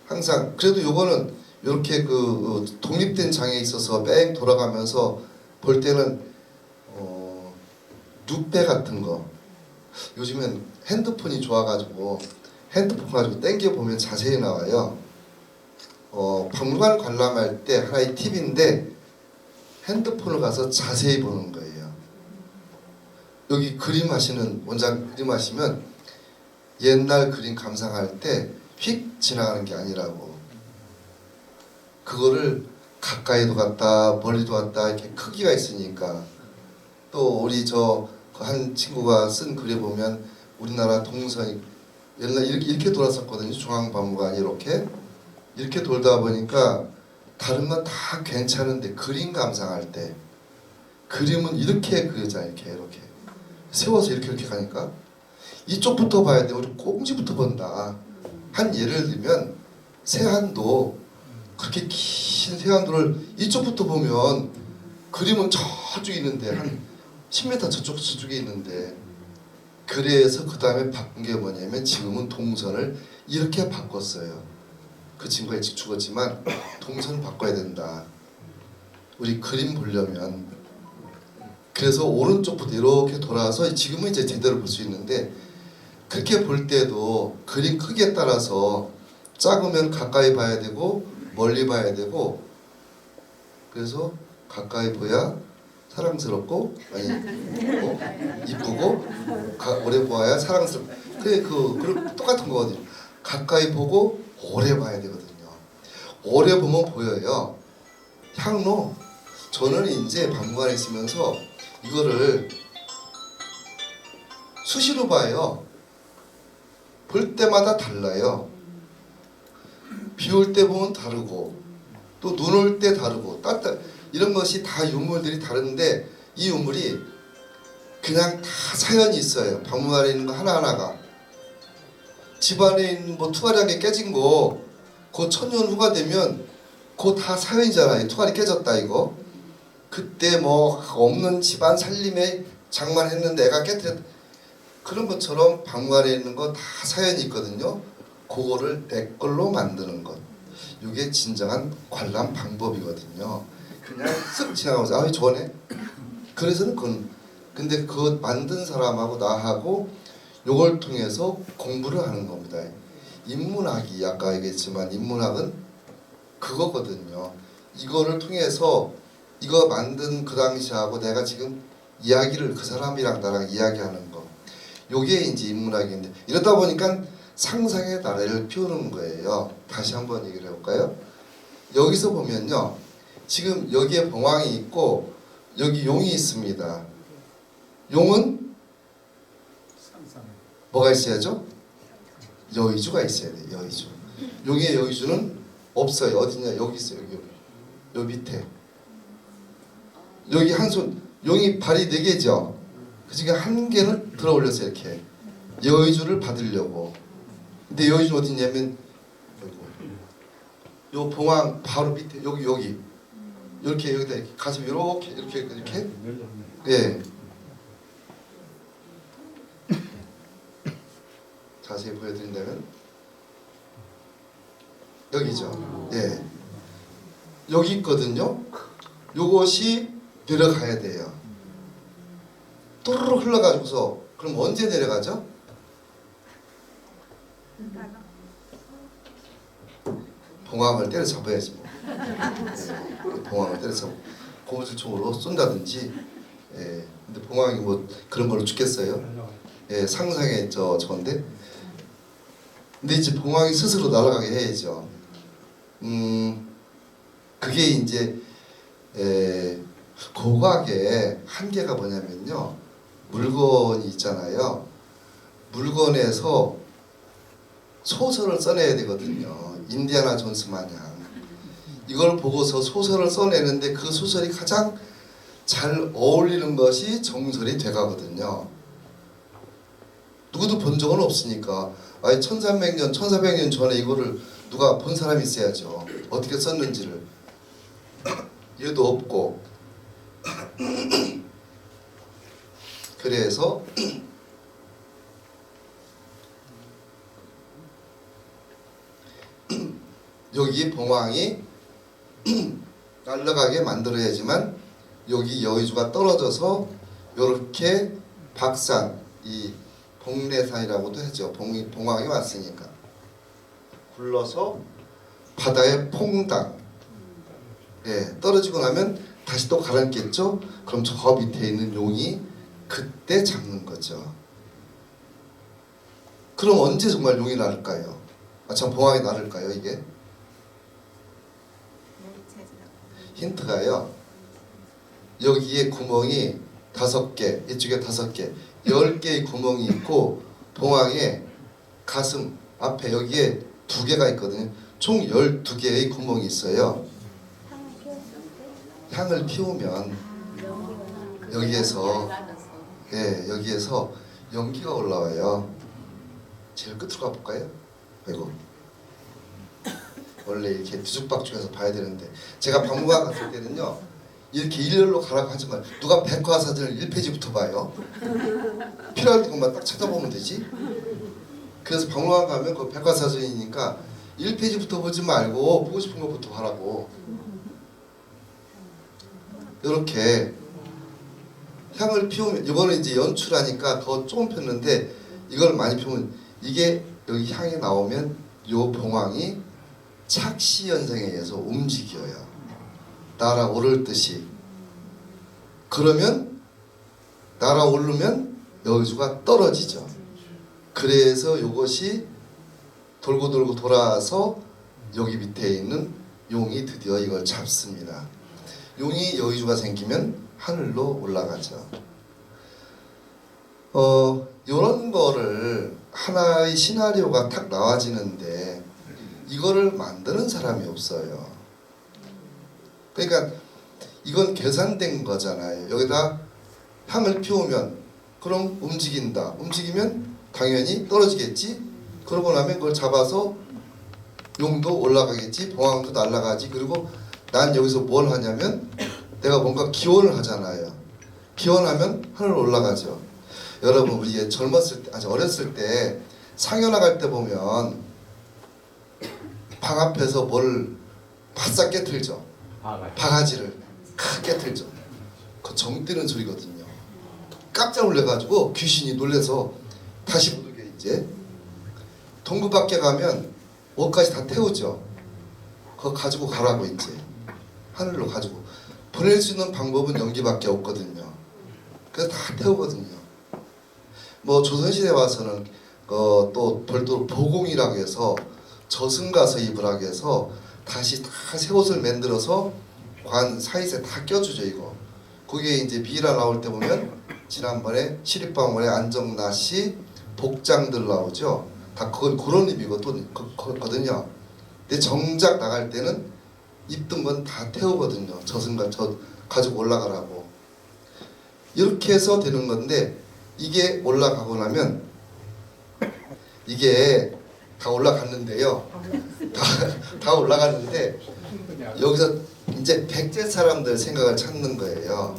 항상 그래도 요거는 이렇게 그 독립된 장에 있어서 뺑 돌아가면서 볼 때는 눕배 같은 거 요즘엔 핸드폰이 좋아가지고 핸드폰 가지고 땡겨 보면 자세히 나와요. 박물관 관람할 때 하나의 팁인데 핸드폰을 가서 자세히 보는 거예요. 여기 그림 하시는 원장 그림 하시면 옛날 그림 감상할 때 휙 지나가는 게 아니라고. 그거를 가까이도 갔다 멀리도 갔다 이렇게 크기가 있으니까. 또 우리 저 한 친구가 쓴 글에 보면 우리나라 동선이 옛날 이렇게 돌았었거든요. 중앙박물관이 이렇게 돌다 보니까 다른 건 다 괜찮은데 그림 감상할 때 그림은 이렇게 그려져 이렇게 세워서 이렇게 가니까 이쪽부터 봐야 돼. 우리 꽁지부터 본다. 한 예를 들면 세안도 그렇게 긴 세안도를 이쪽부터 보면 그림은 저쪽에 있는데 한 10m 저쪽에 있는데 그래서 그 다음에 바꾼 게 뭐냐면 지금은 동선을 이렇게 바꿨어요. 그 친구가 일찍 죽었지만 동선 바꿔야 된다. 우리 그림 보려면 그래서 오른쪽부터 이렇게 돌아서 지금은 이제 제대로 볼 수 있는데 그렇게 볼 때도 그림 크기에 따라서 작으면 가까이 봐야 되고 멀리 봐야 되고 그래서 가까이 보야 사랑스럽고 아니 이쁘고 오래 보아야 사랑스럽고 그 똑같은 거거든요. 가까이 보고 오래 봐야 되거든요. 오래 보면 보여요. 향로 저는 이제 박물관에 있으면서 이거를 수시로 봐요. 볼 때마다 달라요. 비 올 때 보면 다르고 또 눈 올 때 다르고 이런 것이 다 유물들이 다른데 이 유물이 그냥 다 사연이 있어요. 박물관에 있는 거 하나하나가 집안에 있는 뭐 투가리한 게 깨진 거 그 천년 후가 되면 그거 다 사연이잖아요. 투가리 깨졌다 이거 그때 뭐 없는 집안 살림에 장만했는데 애가 깨뜨렸다 그런 것처럼 박물관에 있는 거 다 사연이 있거든요. 그거를 내 걸로 만드는 것 이게 진정한 관람 방법이거든요. 그냥 쓱 지나가면서 아 좋네. 그래서는 근데 그 만든 사람하고 나하고 요걸 통해서 공부를 하는 겁니다. 인문학이 아까 얘기했지만 인문학은 그거거든요. 이거를 통해서 이거 만든 그 당시하고 내가 지금 이야기를 그 사람이랑 나랑 이야기하는 거 요게 이제 인문학인데 이러다 보니까 상상의 나래를 피우는 거예요. 다시 한번 얘기를 해볼까요? 여기서 보면요. 지금 여기에 봉황이 있고 여기 용이 있습니다. 용은 뭐가 있어야죠? 여의주가 있어야 돼요. 여의주. 용의 여의주는 없어요. 어디냐? 여기 있어요. 여기 밑에. 여기 한 손 용이 발이 4개죠. 그 중에 한 개는 들어 올려서 이렇게 여의주를 받으려고. 근데 여의주 어디 있냐면 요 봉황 바로 밑에 여기 이렇게 여기다 이렇게 가슴 이렇게 예. 자세히 보여드린다면 여기죠. 예. 여기 있거든요. 요것이 내려가야 돼요. 또르르 흘러가지고서 그럼 언제 내려가죠? 봉황을 때려잡아야지 뭐. 예. 봉황을 때려잡고 고무줄총으로 쏜다든지. 예. 근데 봉황이 뭐 그런 걸로 죽겠어요? 예, 상상의 저건데. 근데 이제 봉황이 스스로 날아가게 해야죠. 그게 이제 고고학의 한계가 뭐냐면요. 물건이 있잖아요. 물건에서 소설을 써내야 되거든요. 인디아나 존스 마냥. 이걸 보고서 소설을 써내는데 그 소설이 가장 잘 어울리는 것이 정설이 돼가거든요. 누구도 본 적은 없으니까 아니 1300년, 1400년 전에 이거를 누가 본 사람이 있어야죠. 어떻게 썼는지를. 얘도 없고. 그래서 여기 봉황이 날아가게 만들어야지만 여기 여의주가 떨어져서 이렇게 박산, 이 봉래산이라고도 하죠. 봉황이 왔으니까 굴러서 바다에 퐁당, 예, 떨어지고 나면 다시 또 가라앉겠죠. 그럼 저 밑에 있는 용이 그때 잡는 거죠. 그럼 언제 정말 용이 나를까요? 참 봉황이 나를까요 이게? 힌트가요. 여기에 구멍이 5개, 이쪽에 5개, 10개의 구멍이 있고 봉황의 가슴 앞에 여기에 2개가 있거든요. 총 12개의 구멍이 있어요. 향을 피우면 여기에서 여기에서 연기가 올라와요. 제일 끝으로 가볼까요? 아이고. 원래 이렇게 뒤죽박죽해서 봐야 되는데 제가 박물관 갔을 때는요 이렇게 일렬로 가라고 하지 말. 누가 백과사전을 1페이지부터 봐요. 필요할 것만 딱 찾아보면 되지. 그래서 박물관 가면 그 백과사전이니까 1페이지부터 보지 말고 보고 싶은 것부터 하라고. 이렇게 향을 피우면 이거는 이제 연출하니까 더 조금 폈는데 이걸 많이 피우면 이게 여기 향이 나오면 요 봉황이 착시 현상에 의해서 움직여요. 날아오를 듯이. 그러면 날아오르면 여의주가 떨어지죠. 그래서 이것이 돌고 돌고 돌아서 여기 밑에 있는 용이 드디어 이걸 잡습니다. 용이 여의주가 생기면 하늘로 올라가죠. 이런 거를 하나의 시나리오가 탁 나와지는데 이거를 만드는 사람이 없어요. 그러니까 이건 계산된 거잖아요. 여기다 향을 피우면 그럼 움직인다. 움직이면 당연히 떨어지겠지. 그러고 나면 그걸 잡아서 용도 올라가겠지. 봉황도 날아가지. 그리고 난 여기서 뭘 하냐면 내가 뭔가 기원을 하잖아요. 기원하면 하늘 올라가죠. 여러분 우리 젊었을 때, 아주 어렸을 때 상여 나갈 때 보면 방 앞에서 뭘 바싹 깨틀죠. 바가지를 크게 깨틀죠. 그 정 뜨는 소리거든요. 깜짝 놀래가지고 귀신이 놀래서 다시 못 오게 이제 동구 밖에 가면 옷까지 다 태우죠. 그거 가지고 가라고 이제 하늘로 가지고 보낼 수 있는 방법은 연기밖에 없거든요. 그래서 다 태우거든요. 뭐 조선시대 와서는 또 별도로 보공이라고 해서 저승가서 입으라고 해서 다시 다 새 옷을 만들어서 관 사이에 다 껴주죠 이거. 그게 이제 미라 나올 때 보면 지난번에 시립박물관에 안정나시 복장들 나오죠. 다 그건 그런 의미고 또 그거든요. 근데 정작 나갈 때는 입던 건 다 태우거든요. 저승가 저 가지고 올라가라고. 이렇게 해서 되는 건데 이게 올라가고 나면 이게 다 올라갔는데요. 다 올라갔는데 여기서 이제 백제 사람들 생각을 찾는 거예요.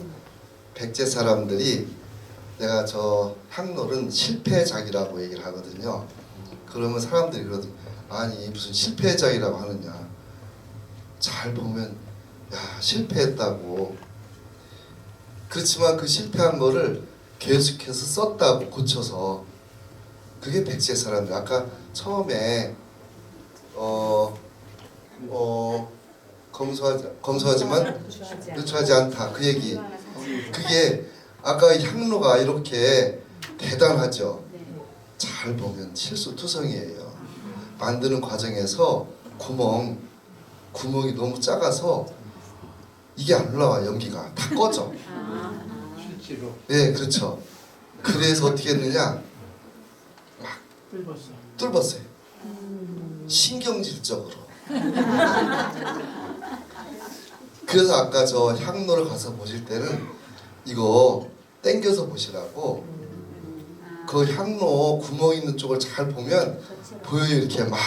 백제 사람들이 내가 저 향로는 실패작이라고 얘기를 하거든요. 그러면 사람들이 그러거든요. 아니 무슨 실패작이라고 하느냐. 잘 보면 야 실패했다고. 그렇지만 그 실패한 거를 계속해서 썼다고 고쳐서. 그게 백제 사람들. 아까 처음에 검소하지만 누추하지 않다 그 얘기. 그게 아까 향로가 이렇게 대단하죠. 잘 보면 실수투성이에요. 만드는 과정에서 구멍이 너무 작아서 이게 안 올라와. 연기가 다 꺼져. 실제로. 네, 그렇죠. 그래서 어떻게 했느냐, 막 뚫었어요. 신경질적으로. 그래서 아까 저 향로를 가서 보실 때는 이거 땡겨서 보시라고 그 향로 구멍 있는 쪽을 잘 보면 보여요. 이렇게 막.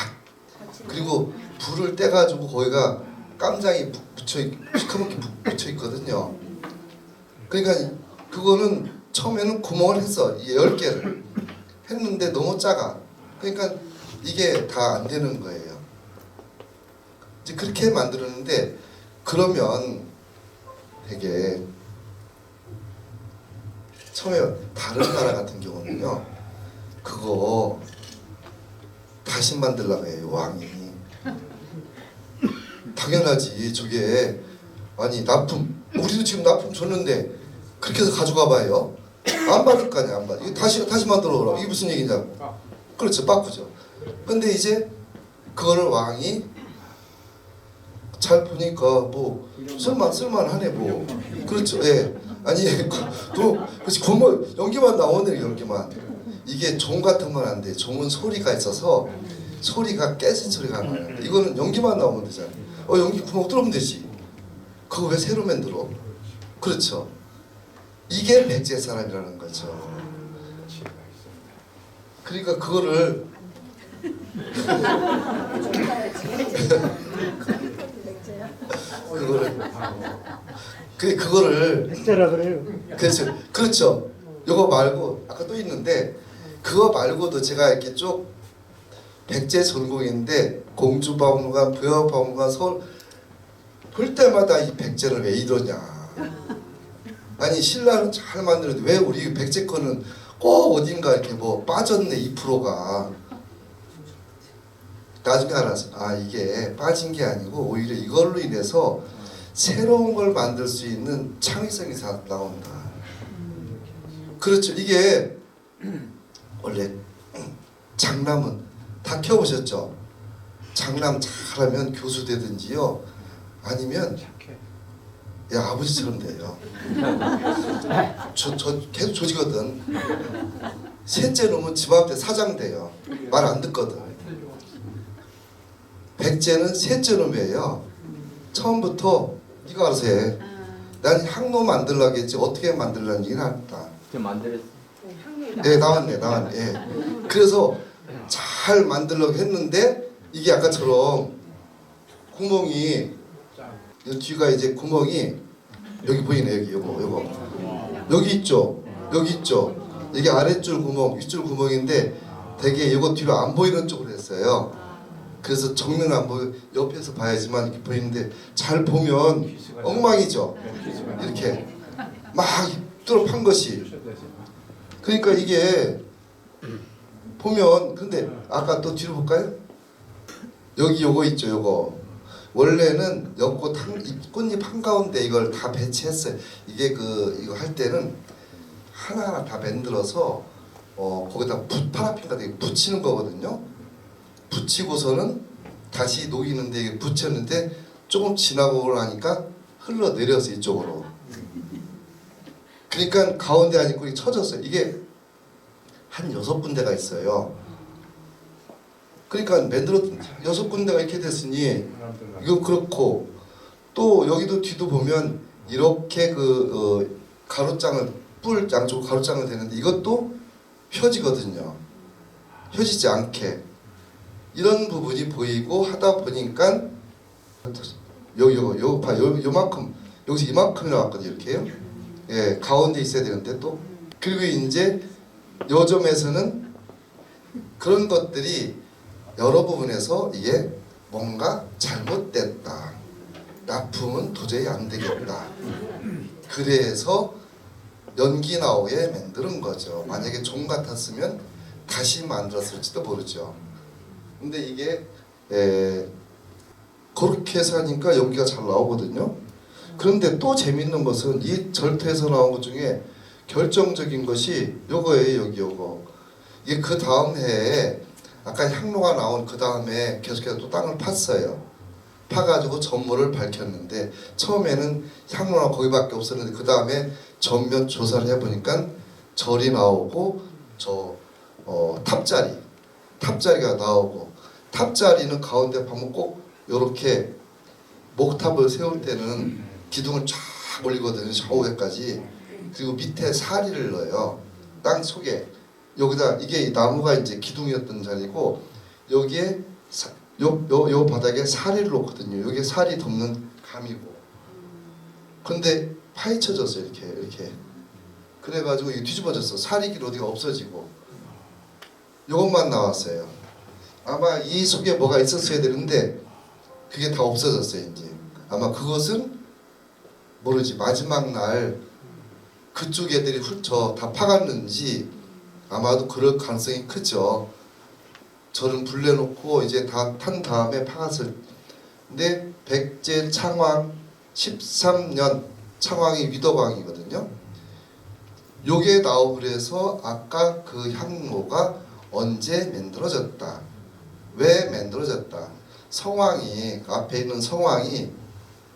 그리고 불을 떼가지고 거기가 깜장이 시커멓게 붙여 있거든요. 그러니까 그거는 처음에는 구멍을 했어. 10개를 했는데 너무 작아. 그러니까 이게 다 안 되는 거예요. 이제 그렇게 만들었는데, 그러면 되게 처음에 다른 나라 같은 경우는요, 그거 다시 만들려고 해요, 왕이. 당연하지. 저게 아니 납품, 우리도 지금 납품 줬는데 그렇게 해서 가져가 봐요. 안 받을 거 아니야. 안 받아. 이거 다시 만들어 오라. 이게 무슨 얘기냐고. 그렇죠, 빠꾸죠. 근데 이제 그거를 왕이 잘 보니까 뭐 쓸만하네 뭐. 그렇죠. 예. 아니 또 그렇지, 구멍 연기만 나오네. 연기만. 이게 종 같은 건 안 돼. 종은 소리가 있어서 소리가 깨진 소리가 나요. 이거는 연기만 나오면 되잖아. 연기 구멍 뚫으면 되지. 그거 왜 새로 만들어? 그렇죠. 이게 백제 사람이라는 거죠. 그러니까 그거를 그거를 백제라 그래요. 그렇죠. 요거 말고 아까 또 있는데, 그거 말고도 제가 이렇게 쭉 백제 전공인데 공주박물관, 부여박물관, 서울 볼 때마다 이 백제를 왜 이러냐. 아니 신라는 잘 만들었는데 왜 우리 백제 거는 꼭 어딘가 이렇게 뭐 빠졌네 2%가. 나중에 알았어. 아, 이게 빠진 게 아니고 오히려 이걸로 인해서 새로운 걸 만들 수 있는 창의성이 나온다. 그렇죠. 이게 원래 장남은 다 키워보셨죠? 장남 잘하면 교수 되든지요, 아니면 야 아버지처럼 돼요. 저 계속 조지거든. 셋째 놈은 집 앞에 사장 돼요. 말 안 듣거든. 백제는 셋째 놈이에요. 처음부터 네가 알아서 해. 난 향로 만들려고 했지 어떻게 만들려는 얘기는 안다. 저 만들었어. 네, 나왔네. 예. 그래서 잘 만들려고 했는데 이게 아까처럼 구멍이, 이 뒤가 이제 구멍이 여기 보이네. 여기 요거 여기 있죠. 이게 아랫줄 구멍, 윗줄 구멍인데 되게 이거 뒤로 안 보이는 쪽으로 했어요. 그래서 정면 안 보여, 옆에서 봐야지만 이렇게 보이는데 잘 보면 엉망이죠. 이렇게 막 뚫어 판 것이. 그러니까 이게 보면, 근데 아까 또 뒤로 볼까요? 여기 요거 있죠. 요거 원래는 꽃잎 한가운데 이걸 다 배치했어요. 이게 이거 할 때는 하나하나 다 만들어서 거기다 파라핀 같은 게 붙이는 거거든요. 붙이고서는 다시 녹이는데 붙였는데 조금 지나고 나니까 흘러내려서 이쪽으로. 그러니까 가운데 아니고 쳐졌어요. 이게 한 6군데가 있어요. 그러니까 만들어 6군데가 이렇게 됐으니 이거 그렇고, 또 여기도 뒤도 보면 이렇게 가로장을 뿔 양쪽 가로장을 되는데 이것도 펴지거든요. 펴지지 않게 이런 부분이 보이고 하다 보니까 요만큼 여기서 이만큼 나왔거든요. 이렇게요. 예, 가운데 있어야 되는데 또. 그리고 이제 요 점에서는 그런 것들이 여러 부분에서 이게 뭔가 잘못됐다. 납품은 도저히 안 되겠다. 그래서 연기나오에 만드는 거죠. 만약에 종 같았으면 다시 만들었을지도 모르죠. 근데 이게 그렇게 해서 하니까 연기가 잘 나오거든요. 그런데 또 재밌는 것은 이 절터에서 나온 것 중에 결정적인 것이 요거예요. 요거. 이게 그 다음 해에 아까 향로가 나온 그 다음에 계속해서 또 땅을 팠어요. 파가지고 전모를 밝혔는데 처음에는 향로가 거기밖에 없었는데 그 다음에 전면 조사를 해보니까 절이 나오고 탑자리가 나오고, 탑자리는 가운데 보면 꼭 이렇게 목탑을 세울 때는 기둥을 쫙 올리거든요. 저 위에까지. 그리고 밑에 사리를 넣어요. 땅 속에. 여기다 이게 나무가 이제 기둥이었던 자리고 여기에 요 바닥에 사리를 놓거든요. 여기에 살이 덮는 감이고. 근데 파헤쳐졌어요. 이렇게. 그래가지고 이게 뒤집어졌어. 살이 어디가 없어지고. 요것만 나왔어요. 아마 이 속에 뭐가 있었어야 되는데 그게 다 없어졌어요. 이제 아마 그것은 모르지. 마지막 날 그쪽 애들이 훑어 다 파갔는지 아마도 그럴 가능성이 크죠. 저는 불내놓고 이제 다 탄 다음에 파갔을. 근데 백제 창왕 13년 창왕이 위덕왕이거든요. 요게 나오고 그래서 아까 그 향로가 언제 만들어졌다. 왜 만들어졌다. 성왕이 앞에 있는 성왕이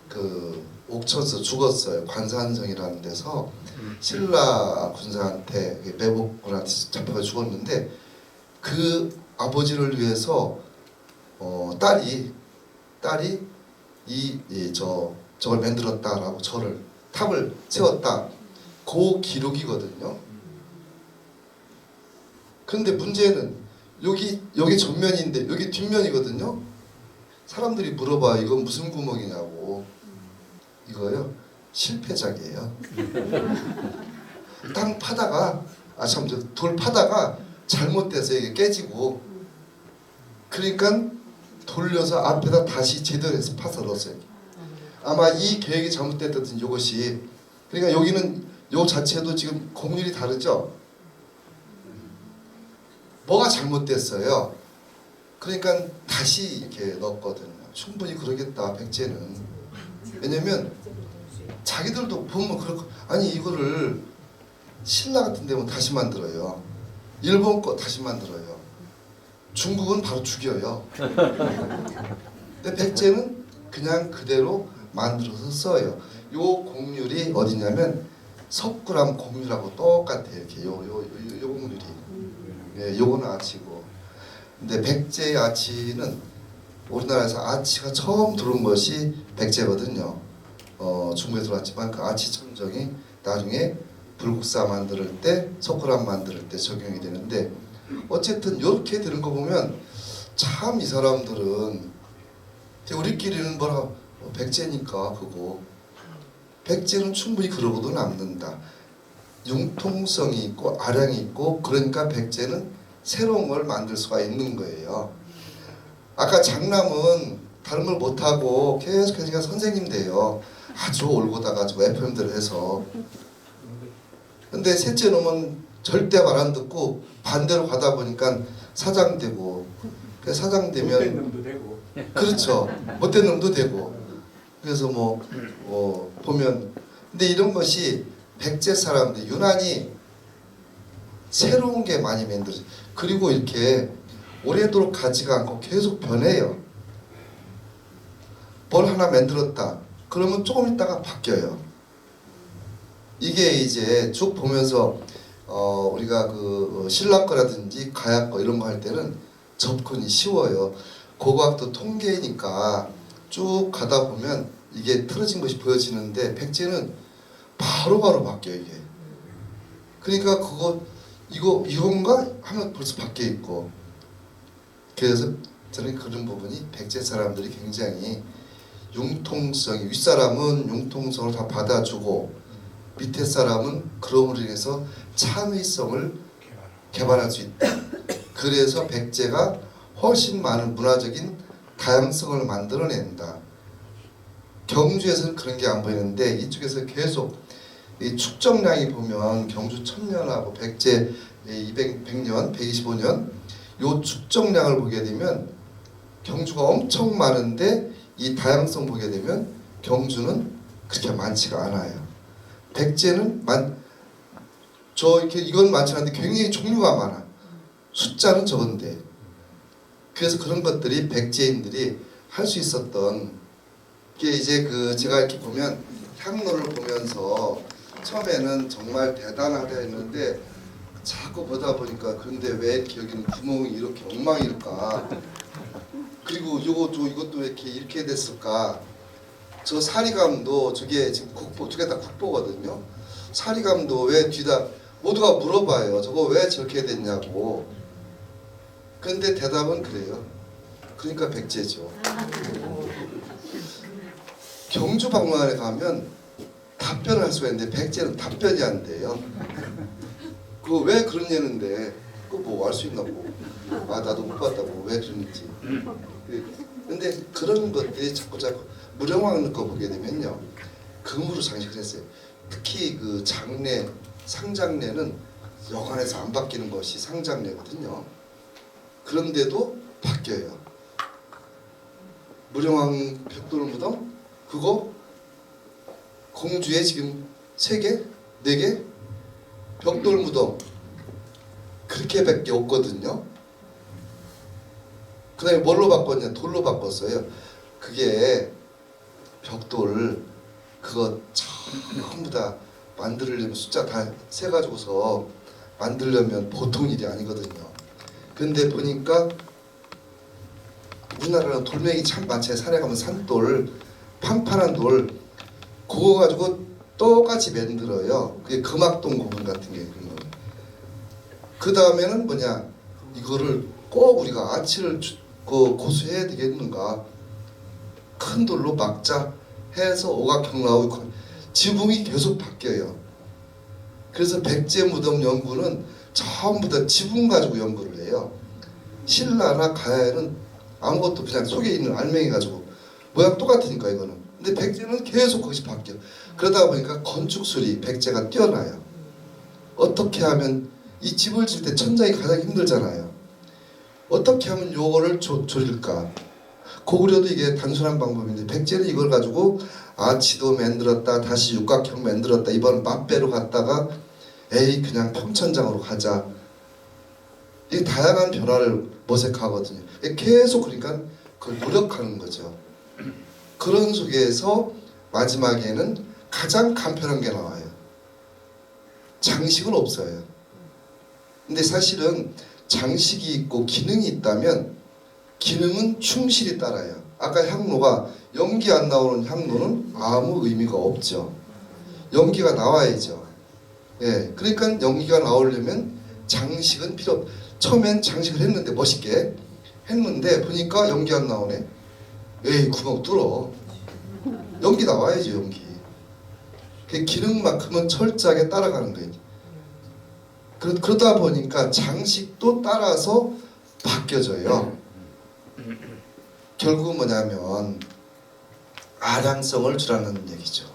그 옥천에서 죽었어요. 관산성이라는 데서 신라 군사한테 매복군한테 잡혀가 죽었는데 그 아버지를 위해서 딸이 저걸 만들었다라고 탑을 세웠다. 그 기록이거든요. 그런데 문제는 여기 전면인데 여기 뒷면이거든요. 사람들이 물어봐. 이건 무슨 구멍이냐고. 이거요. 실패작이에요. 땅 파다가 돌 파다가 잘못돼서 이게 깨지고 그러니까 돌려서 앞에다 다시 제대로 해서 파서 넣었어요. 아마 이 계획이 잘못됐던 이것이 그러니까 여기는 요 자체도 지금 곡률이 다르죠. 뭐가 잘못됐어요. 그러니까 다시 이렇게 넣었거든요. 충분히 그러겠다 백제는. 왜냐면 자기들도 보면 그렇고 아니 이거를 신라 같은 데면 다시 만들어요. 일본 거 다시 만들어요. 중국은 바로 죽여요. 근데 백제는 그냥 그대로 만들어서 써요. 요 곡률이 어디냐면 석굴암 곡률하고 똑같아요. 이렇게 요 곡률이. 예, 요거는 아치고. 근데 백제의 아치는 우리나라에서 아치가 처음 들어온 것이 백제거든요. 중국에 들어왔지만 그 아치 천정이 나중에 불국사 만들 때, 석굴암 만들 때 적용이 되는데 어쨌든 이렇게 되는 거 보면 참 이 사람들은 우리끼리는 뭐라 백제니까 그거 백제는 충분히 그러고도 남는다. 융통성이 있고 아량이 있고 그러니까 백제는 새로운 걸 만들 수가 있는 거예요. 아까 장남은 다른 걸 못하고 계속 그러니까 선생님 돼요. 아주 올고다가 FM대로 해서. 근데 셋째 놈은 절대 말 안 듣고 반대로 가다 보니까 사장 되고 사장 되면 못된 놈도 되고 그렇죠. 못된 놈도 되고 그래서 보면 근데 이런 것이 백제 사람들 유난히 새로운 게 많이 만들어져. 그리고 이렇게 오래도록 가지가 않고 계속 변해요. 뭘 하나 만들었다. 그러면 조금 있다가 바뀌어요. 이게 이제 쭉 보면서 우리가 그 신라 거라든지 가야 거 이런 거 할 때는 접근이 쉬워요. 고고학도 통계니까 쭉 가다 보면 이게 틀어진 것이 보여지는데 백제는 바로바로 바뀌어요 이게. 그러니까 이건가 하면 벌써 바뀌어 있고. 그래서 저는 그런 부분이 백제 사람들이 굉장히 융통성이 윗사람은 융통성을 다 받아주고 밑에 사람은 그럼으로 인해서 창의성을 개발할 수 있다. 그래서 백제가 훨씬 많은 문화적인 다양성을 만들어낸다. 경주에서는 그런 게 안 보이는데 이쪽에서 계속 이 축적량이 보면 경주 1000년하고 백제 100년, 125년 요 축적량을 보게 되면 경주가 엄청 많은데 이 다양성 보게 되면 경주는 그렇게 많지가 않아요. 백제는 이건 많지 않은데 굉장히 종류가 많아. 숫자는 적은데. 그래서 그런 것들이 백제인들이 할 수 있었던 게 이제 제가 이렇게 보면 향로를 보면서 처음에는 정말 대단하다 했는데 자꾸 보다 보니까 그런데 왜 이렇게 여기는 구멍이 이렇게 엉망일까? 그리고 이것도 왜 이렇게 됐을까? 저 사리감도 저게 지금 저게 다 국보거든요. 사리감도 왜 뒤다 모두가 물어봐요. 저거 왜 저렇게 됐냐고. 근데 대답은 그래요. 그러니까 백제죠. 경주 박물관에 가면 답변을 할 수가 있는데 백제는 답변이 안 돼요. 그거 왜 그러냐는데 그거 뭐 알 수 있나 뭐. 아 나도 못 봤다고 왜 그러는지. 근데 그런 것들이 자꾸 무령왕 거 보게 되면요. 금으로 장식을 했어요. 특히 그 장례, 상장례는 여관에서 안 바뀌는 것이 상장례거든요. 그런데도 바뀌어요. 무령왕 벽돌무덤 그거 공주에 지금 3개? 4개? 벽돌무덤 그렇게밖에 없거든요. 그 다음에 뭘로 바꿨냐? 돌로 바꿨어요. 그게 벽돌 그거 전부 다 만들려면 숫자 다 세가지고서 만들려면 보통 일이 아니거든요. 근데 보니까 우리나라는 돌멩이 참 많잖아요. 산에 가면 산돌, 판판한 돌 그거 가지고 똑같이 만들어요. 그게 금악동 고분 같은 게 그런 거예요. 그 다음에는 뭐냐? 이거를 꼭 우리가 아치를 고수해야 되겠는가? 큰 돌로 막자 해서 오각형 나오고 지붕이 계속 바뀌어요. 그래서 백제 무덤 연구는 전부 다 지붕 가지고 연구를 해요. 신라나 가야에는 아무것도 그냥 속에 있는 알맹이 가지고 모양 똑같으니까 이거는. 근데 백제는 계속 거기서 바뀌어. 그러다 보니까 건축술이 백제가 뛰어나요. 어떻게 하면 이 집을 질 때 천장이 가장 힘들잖아요. 어떻게 하면 요거를 조릴까? 고구려도 이게 단순한 방법인데 백제는 이걸 가지고 아치도 만들었다 다시 육각형 만들었다 이번 맛배로 갔다가 에이 그냥 평천장으로 가자. 이 다양한 변화를 모색하거든요. 계속 그러니까 그걸 노력하는 거죠. 그런 속에서 마지막에는 가장 간편한 게 나와요. 장식은 없어요. 근데 사실은 장식이 있고 기능이 있다면 기능은 충실히 따라요. 아까 향로가 연기 안 나오는 향로는 아무 의미가 없죠. 연기가 나와야죠. 예, 그러니까 연기가 나오려면 장식은 필요 없. 처음엔 장식을 했는데 멋있게 했는데 보니까 연기 안 나오네. 에이 구멍 뚫어. 연기 나와야죠 연기. 그 기능만큼은 철저하게 따라가는 거예요. 그러다 보니까 장식도 따라서 바뀌어져요. 결국은 뭐냐면 아량성을 주라는 얘기죠.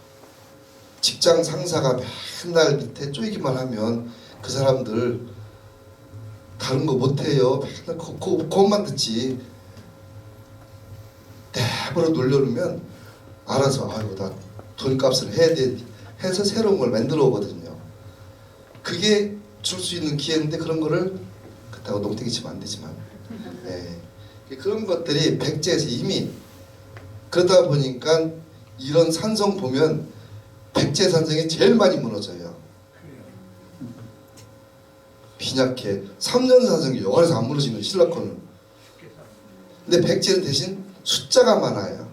직장 상사가 맨날 밑에 쪼이기만 하면 그 사람들 다른 거 못해요. 맨날 그것만 듣지. 내버려 놀려놓으면 알아서 아이고 나 돈값을 해야 돼 해서 새로운 걸 만들어 오거든요. 그게 줄 수 있는 기회인데 그런 거를 그렇다고 농땡이 치면 안 되지만 네. 그런 것들이 백제에서 이미 그러다 보니까 이런 산성 보면 백제 산성이 제일 많이 무너져요. 빈약해. 3년 산성이 영화에서 안 무너지는 신라코는. 근데 백제는 대신 숫자가 많아요.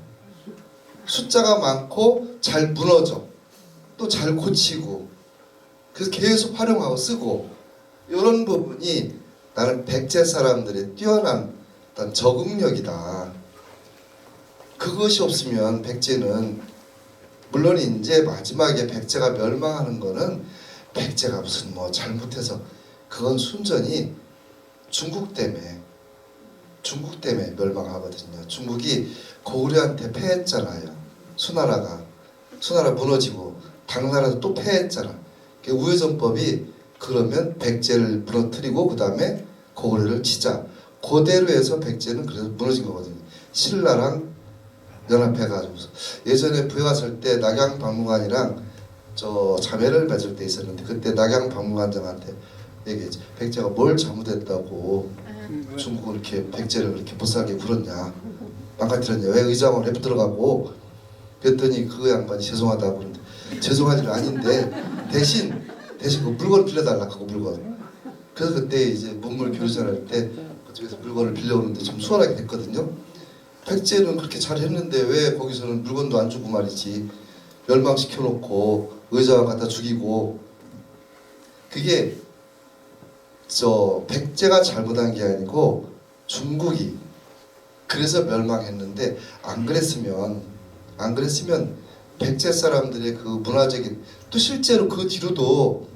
숫자가 많고 잘 무너져. 또 잘 고치고. 그래서 계속 활용하고 쓰고 이런 부분이 나는 백제 사람들의 뛰어난 어떤 적응력이다. 그것이 없으면 백제는 물론 이제 마지막에 백제가 멸망하는 거는 백제가 무슨 뭐 잘못해서 그건 순전히 중국 때문에 멸망하거든요. 중국이 고구려한테 패했잖아요. 수나라 무너지고 당나라도 또 패했잖아. 우회전법이 그러면 백제를 무너뜨리고 그 다음에 고구려를 치자. 그대로 해서 백제는 그래서 무너진 거거든요. 신라랑 연합해가지고 예전에 부에 갔을 때 낙양박물관이랑 저 자매를 맺을 때 있었는데 그때 낙양박물관장한테 얘기했지. 백제가 뭘 잘못했다고 중국을 이렇게 백제를 그렇게 못살게 굴었냐 망가뜨렸냐 왜 의장을 랩 들어가고 그랬더니 그 양반이 죄송하다고 그러는데 죄송하지는 아닌데 대신 그 물건 빌려달라고 하고 물건. 그래서 그때 이제 문물 교류생활 때 그쪽에서 물건을 빌려오는데 좀 수월하게 됐거든요. 백제는 그렇게 잘했는데 왜 거기서는 물건도 안 주고 말이지 멸망시켜놓고 의자와 갖다 죽이고 그게 저 백제가 잘못한 게 아니고 중국이 그래서 멸망했는데 안 그랬으면 백제 사람들의 그 문화적인 또 실제로 그 뒤로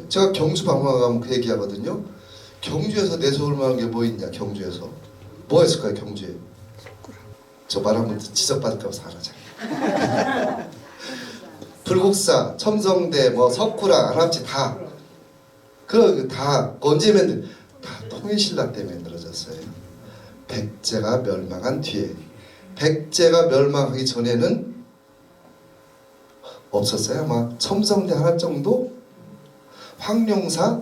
제가 경주 방문 가면 그 얘기하거든요. 경주에서 내세울 만한 게 뭐 있냐? 경주에서 뭐 했을까요? 경주에 저 말하면 지적받을까 봐 사라져. 불국사, 첨성대, 뭐 석굴암, 안압지 다 언제 다 통일신라 때문에 만들어졌어요. 백제가 멸망한 뒤에, 백제가 멸망하기 전에는 없었어요. 아마 첨성대 하나 정도, 황룡사,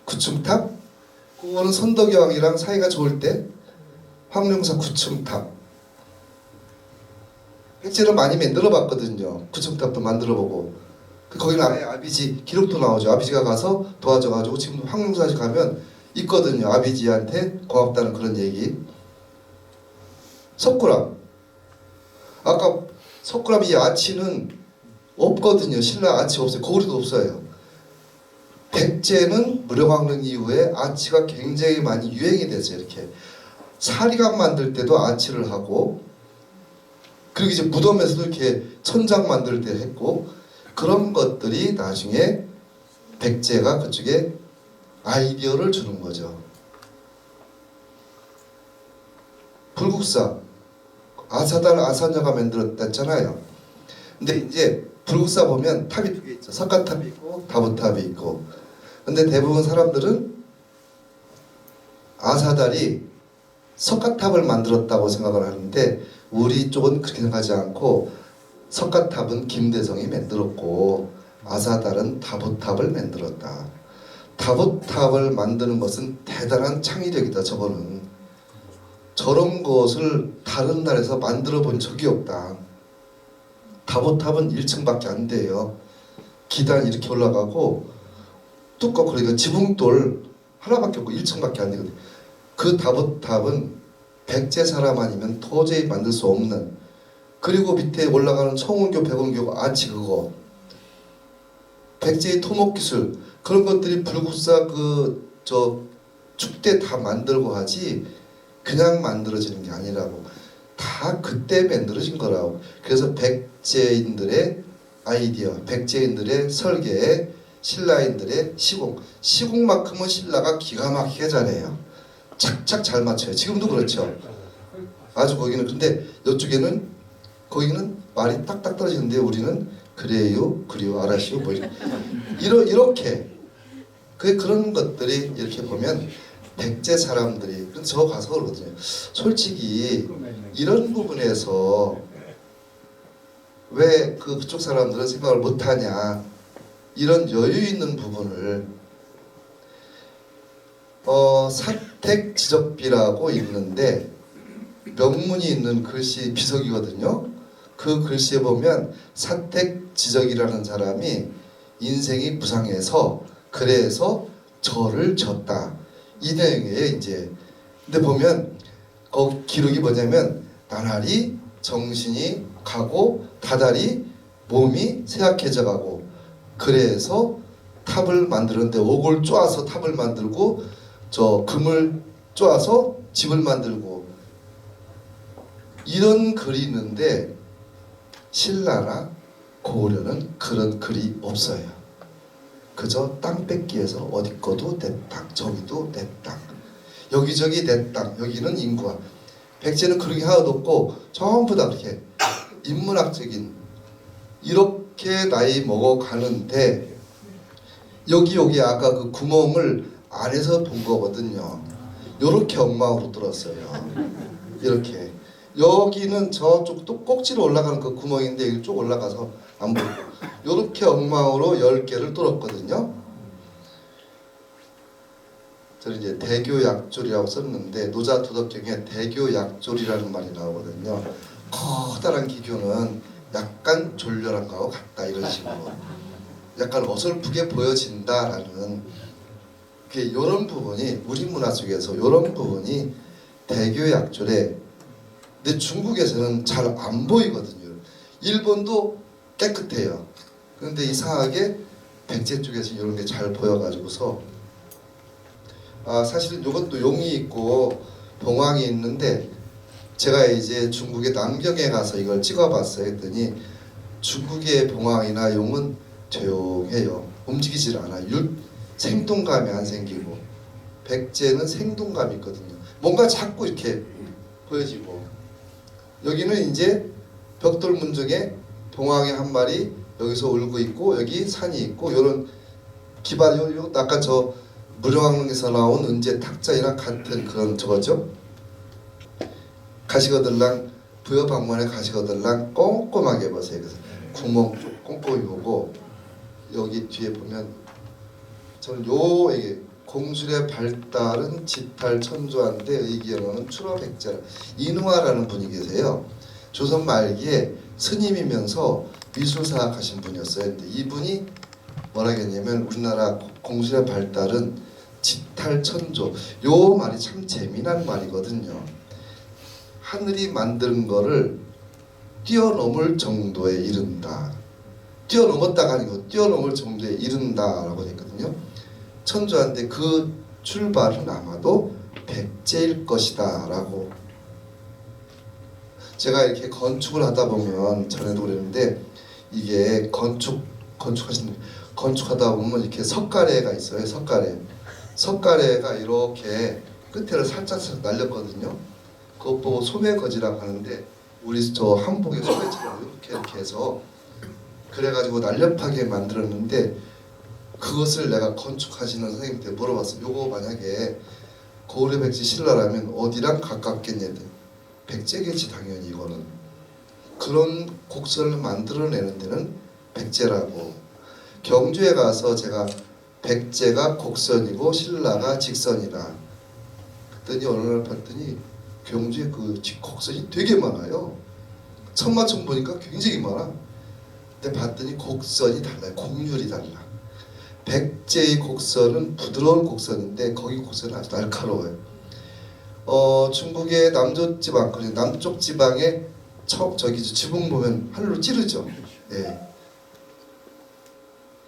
구층탑, 그거는 선덕여왕이랑 사이가 좋을 때 황룡사 구층탑. 백제를 많이 만들어봤거든요. 구층탑도 만들어보고 거기는 아예 아비지 기록도 나오죠. 아비지가 가서 도와줘가지고 지금 황룡사에 가면 있거든요. 아비지한테 고맙다는 그런 얘기. 석굴암, 아까 석굴암 이 아치는 없거든요. 신라 아치 없어요. 거울도 없어요. 백제는 무령왕릉 이후에 아치가 굉장히 많이 유행이 됐어요. 이렇게 사리강 만들 때도 아치를 하고, 그리고 이제 무덤에서도 이렇게 천장 만들 때 했고, 그런 것들이 나중에 백제가 그쪽에 아이디어를 주는 거죠. 불국사, 아사달 아사녀가 만들었다잖아요. 근데 이제 불국사 보면 탑이 두 개 있죠. 석가탑이 있고 다부탑이 있고. 근데 대부분 사람들은 아사달이 석가탑을 만들었다고 생각을 하는데, 우리 쪽은 그렇게 생각하지 않고 석가탑은 김대성이 만들었고 아사달은 다부탑을 만들었다. 다부탑을 만드는 것은 대단한 창의력이다. 저거는 저런 것을 다른 나라에서 만들어 본 적이 없다. 다부탑은 1층밖에 안 돼요. 기단 이렇게 올라가고 뚜껑, 그러니까 지붕돌 하나밖에 없고 1층밖에 안 되거든요. 그 다부탑은 백제 사람 아니면 도저히 만들 수 없는, 그리고 밑에 올라가는 청운교, 백운교, 아치 그거, 백제의 토목기술, 그런 것들이 불국사 저 축대 다 만들고 하지 그냥 만들어지는 게 아니라고. 다 그때 만들어진 거라고. 그래서 백제인들의 아이디어, 백제인들의 설계, 신라인들의 시공만큼은 신라가 기가 막히게 잘해요. 착착 잘 맞춰요. 지금도 그렇죠. 아주 거기는, 근데 이쪽에는 거기는 말이 딱딱 떨어지는데 우리는 그래요, 그리요, 알아시오, 뭐 이렇게 그런 것들이 이렇게 보면 백제 사람들이, 저 가서 그러거든요. 솔직히 이런 부분에서 왜 그쪽 사람들은 생각을 못하냐, 이런 여유 있는 부분을 사택지적비라고 있는데 명문이 있는 글씨 비석이거든요. 그 글씨에 보면 사택지적이라는 사람이 인생이 무상해서 그래서 절을 졌다, 이 내용이에요. 이제 근데 보면 거기 기록이 뭐냐면 나날이 정신이 가고 다달이 몸이 쇠약해져 가고, 그래서 탑을 만드는데 옥을 쪼아서 탑을 만들고 저 금을 쪼아서 집을 만들고, 이런 글이 있는데 신라나 고려는 그런 글이 없어요. 그저 땅 뺏기에서 어디 거도 내 땅, 저기도 내 땅, 여기저기 내 땅, 여기는 인구화. 백제는 그런 게 하나도 없고 전부 다 그렇게 인문학적인, 이렇게 나이 먹어가는데 여기 아까 그 구멍을 안에서 본 거거든요. 요렇게 엉망으로 뚫었어요. 이렇게 여기는 저쪽 또 꼭지로 올라가는 그 구멍인데 여기 쭉 올라가서 안 보이고 요렇게 엉망으로 10개를 뚫었거든요. 저는 이제 대교약졸이라고 썼는데 노자도덕경에 대교약졸이라는 말이 나오거든요. 커다란 기교는 약간 졸렬한 거하고 같다, 이런 식으로 약간 어설프게 보여진다라는 게, 이런 부분이 우리 문화 속에서 이런 부분이 대교약졸에, 근데 중국에서는 잘 안 보이거든요. 일본도 깨끗해요. 그런데 이상하게 백제 쪽에서 이런 게 잘 보여가지고서 사실은 이것도 용이 있고 봉황이 있는데 제가 이제 중국의 남경에 가서 이걸 찍어봤어요. 했더니 중국의 봉황이나 용은 조용해요. 움직이질 않아요. 생동감이 안 생기고 백제는 생동감이 있거든요. 뭔가 자꾸 이렇게 보여지고 여기는 이제 벽돌 문중에 봉황이 한 마리 여기서 울고 있고 여기 산이 있고 요런 기반 요 아까 저 무령왕릉에서 나온 은제 탁자이랑 같은 그런 저거죠. 가시거들랑 부여방문에 가시거들랑 꼼꼼하게 보세요. 그래서 구멍 쪽 꼼꼼히 보고 여기 뒤에 보면 저는 요 이게 공술의 발달은 지탈 천조한데 의기영어는 출어백제라 이누아라는 분이 계세요. 조선 말기에 스님이면서 미술사학 하신 분이었어요. 근데 이분이 뭐라 했냐면 우리나라 공술의 발달은 지탈 천조 요 말이 참 재미난 말이거든요. 하늘이 만든 거를 뛰어넘을 정도에 이른다. 뛰어넘었다가 아니고 뛰어넘을 정도에 이른다라고 했거든요. 천조한데 그 출발은 아마도 백제일 것이다 라고. 제가 이렇게 건축을 하다 보면 전에도 그랬는데 이게 건축하다 보면 이렇게 석가래가 있어요. 석가래가 이렇게 끝에를 살짝 날렸거든요. 그것 보고 소매거지라고 하는데 우리 저 한복의 소매처럼 이렇게 해서 그래가지고 날렵하게 만들었는데 그것을 내가 건축하시는 선생님한테 물어봤어요. 요거 만약에 고구려 백제 신라라면 어디랑 가깝겠냐. 백제겠지 당연히 이거는. 그런 곡선을 만들어내는 데는 백제라고. 경주에 가서 제가 백제가 곡선이고 신라가 직선이라 그랬더니 어느 날 봤더니 경주에 그 곡선이 되게 많아요. 천마총 보니까 굉장히 많아. 근데 봤더니 곡선이 달라요. 곡률이 달라. 백제의 곡선은 부드러운 곡선인데 거기 곡선은 아주 날카로워요. 중국의 남쪽 지방에 저기 지붕 보면 하늘로 찌르죠. 예.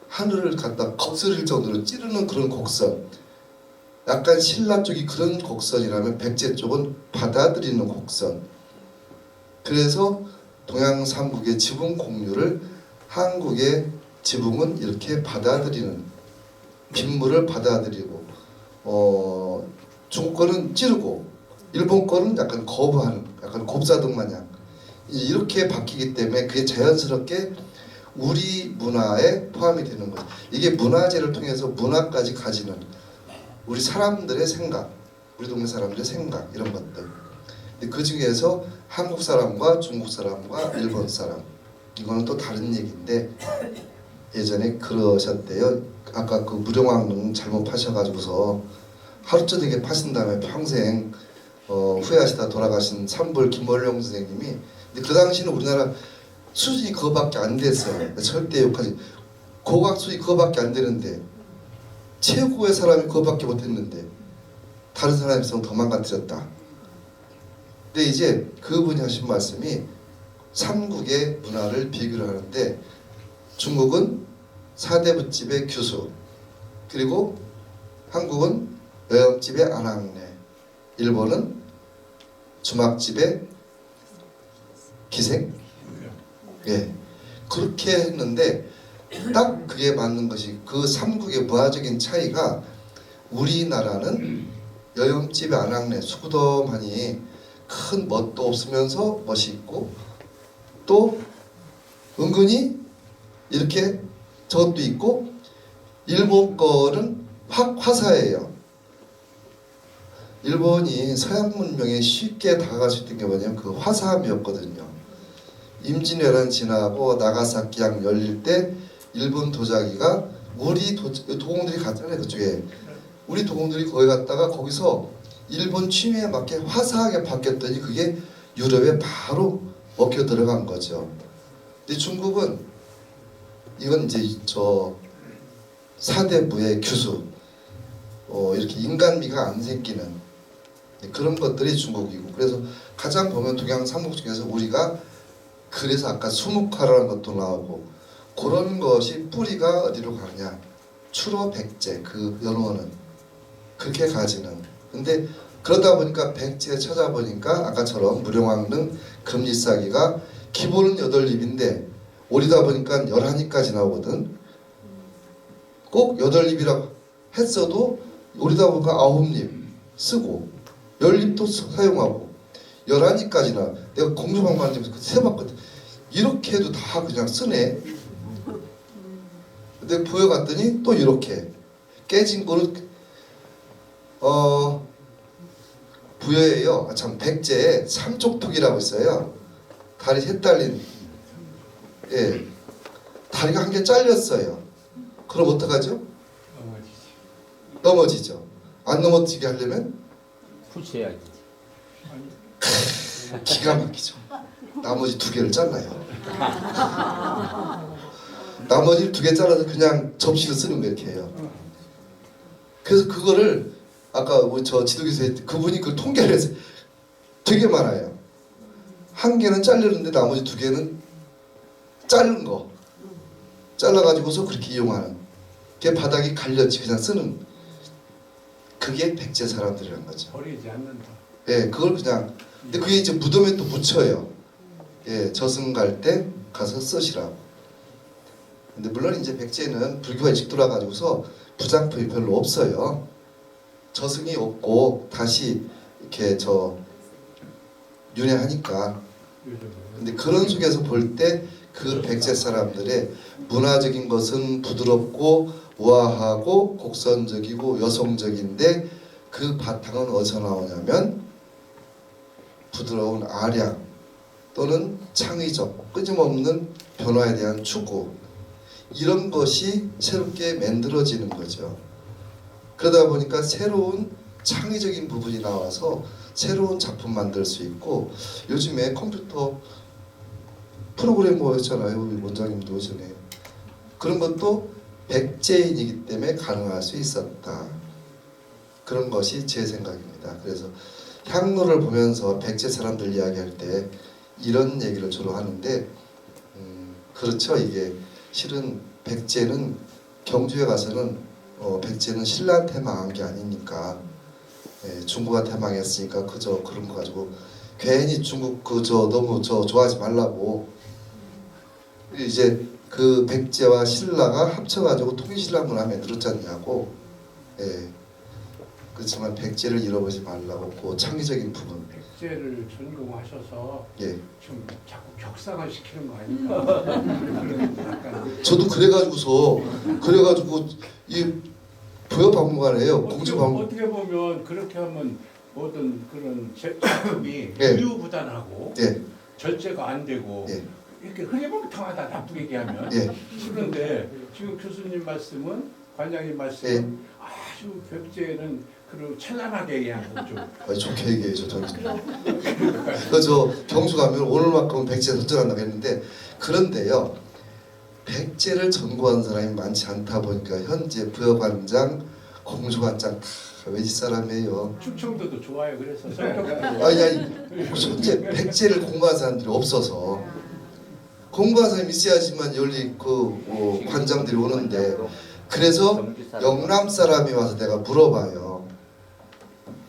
하늘을 갖다 거스를 정도로 찌르는 그런 곡선. 약간 신라 쪽이 그런 곡선이라면 백제 쪽은 받아들이는 곡선. 그래서 동양 삼국의 지붕 곡률을 한국의 지붕은 이렇게 받아들이는, 빗물을 받아들이고, 중국 거는 찌르고 일본 거는 약간 거부하는, 약간 곱사등 마냥 이렇게 바뀌기 때문에 그게 자연스럽게 우리 문화에 포함이 되는 거죠. 이게 문화재를 통해서 문화까지 가지는 우리 사람들의 생각, 우리 동네 사람들의 생각, 이런 것들. 근데 그 중에서 한국 사람과 중국 사람과 일본 사람, 이거는 또 다른 얘기인데 예전에 그러셨대요. 아까 그 무령왕릉 잘못 파셔가지고서 하루 저녁에 파신 다음에 평생 후회하시다 돌아가신 삼불 김월룡 선생님이. 근데 그 당시는 우리나라 수준이 그거밖에 안 됐어요. 절대 욕하지. 고각 수준이 그거밖에 안 되는데 최고의 사람이 그거밖에 못했는데 다른 사람이 있으면 더 망가뜨렸다. 근데 이제 그분이 하신 말씀이 삼국의 문화를 비교를 하는데 중국은 사대부집의 규수, 그리고 한국은 여염집의 안악내, 일본은 주막집의 기생. 예, 그렇게 했는데 딱 그게 맞는 것이 그 삼국의 문화적인 차이가 우리나라는 여염집의 안악내 수구덤하니 큰 멋도 없으면서 멋이 있고 또 은근히 이렇게 저것도 있고 일본 거는 화사해요. 일본이 서양 문명에 쉽게 다가갈 수 있던 게 뭐냐면 그 화사함이었거든요. 임진왜란 지나고 나가사키항 열릴 때 일본 도자기가 우리 도공들이 갔잖아요. 그쪽에 우리 도공들이 거기 갔다가 거기서 일본 취미에 맞게 화사하게 바뀌었더니 그게 유럽에 바로 먹혀 들어간 거죠. 근데 중국은 이건 이제 저 사대부의 규수, 이렇게 인간미가 안 생기는 그런 것들이 중국이고, 그래서 가장 보면 동양 삼국 중에서 우리가 그래서 아까 수묵화라는 것도 나오고 그런 것이 뿌리가 어디로 가느냐? 추로 백제 그 연호는 그렇게 가지는. 근데 그러다 보니까 백제 찾아보니까 아까처럼 무령왕릉 금리싸기가 기본은 8입인데 오리다 보니까 11입까지 나오거든. 꼭 8입이라고 했어도 오리다 보니까 9입 쓰고 10입도 사용하고 11입까지 나. 내가 공주방만한테 세봤거든. 이렇게 해도 다 그냥 쓰네. 근데 보여갔더니 또 이렇게 깨진 거는 부여에요. 참 백제에 삼족tuk이라고 있어요. 다리 셋 달린, 예, 다리가 한 개 잘렸어요. 그럼 어떡하죠? 넘어지죠. 안 넘어지게 하려면 푸시해야지. 기가 막히죠. 나머지 2개를 잘라요. 나머지 2개 잘라서 그냥 접시로 쓰는 거 이렇게 해요. 그래서 그거를 아까 저 지도교수에 그분이 그 통계를 해서 되게 많아요. 1개는 잘리는데 나머지 2개는 자른 거 잘라가지고서 그렇게 이용하는. 그게 바닥이 갈렸지 그냥 쓰는. 그게 백제 사람들이란 거죠. 버리지 않는다. 예, 그걸 그냥. 근데 그게 이제 무덤에 또 묻혀요. 예, 저승 갈 때 가서 쓰시라. 근데 물론 이제 백제는 불교가 일찍 들어와가지고서 부작품이 별로 없어요. 저승이 없고 다시 이렇게 윤회하니까. 근데 그런 속에서 볼 때 그 백제 사람들의 문화적인 것은 부드럽고 우아하고 곡선적이고 여성적인데 그 바탕은 어디서 나오냐면 부드러운 아량 또는 창의적 끊임없는 변화에 대한 추구, 이런 것이 새롭게 만들어지는 거죠. 그러다 보니까 새로운 창의적인 부분이 나와서 새로운 작품 만들 수 있고, 요즘에 컴퓨터 프로그래머였잖아요. 우리 원장님도 전에. 그런 것도 백제인이기 때문에 가능할 수 있었다. 그런 것이 제 생각입니다. 그래서 향로를 보면서 백제 사람들 이야기할 때 이런 얘기를 주로 하는데, 그렇죠. 이게 실은 백제는 경주에 가서는 백제는 신라한테 망한 게 아니니까, 예, 중국한테 망했으니까 그저 그런 거 가지고 괜히 중국 너무 좋아하지 말라고, 이제 그 백제와 신라가 합쳐가지고 통일신라문화 만들었지 않냐고. 예. 그렇지만 백제를 잃어버리지 말라고 그 창의적인 부분. 백제를 전공하셔서 예. 좀 자꾸 격상을 시키는 거 아닌가? 저도 그래가지고 이 부여박물관이에요. 공주박물관. 어떻게 보면 그렇게 하면 모든 그런 작품이 예. 우유부단하고 예. 절제가 안 되고 예. 이렇게 흐리멍텅하다, 나쁘게 얘기하면. 예. 그런데 지금 교수님 말씀은, 관장님 말씀은 예. 아주 백제는 그리고 찬란하게 얘기한 거죠. 좋게 얘기해줘. 저 경주 가면 오늘만큼은 백제 선전한다고 했는데, 그런데요, 백제를 전공한 사람이 많지 않다 보니까 현재 부여관장, 공주관장 다 외지 사람이에요. 충청도도 좋아요. 그래서 성격도 아니 현재 백제를 공부한 사람들이 없어서. 공부한 사람이 있어야지만 열리 관장들이 오는데, 그래서 영남 사람이 와서 내가 물어봐요.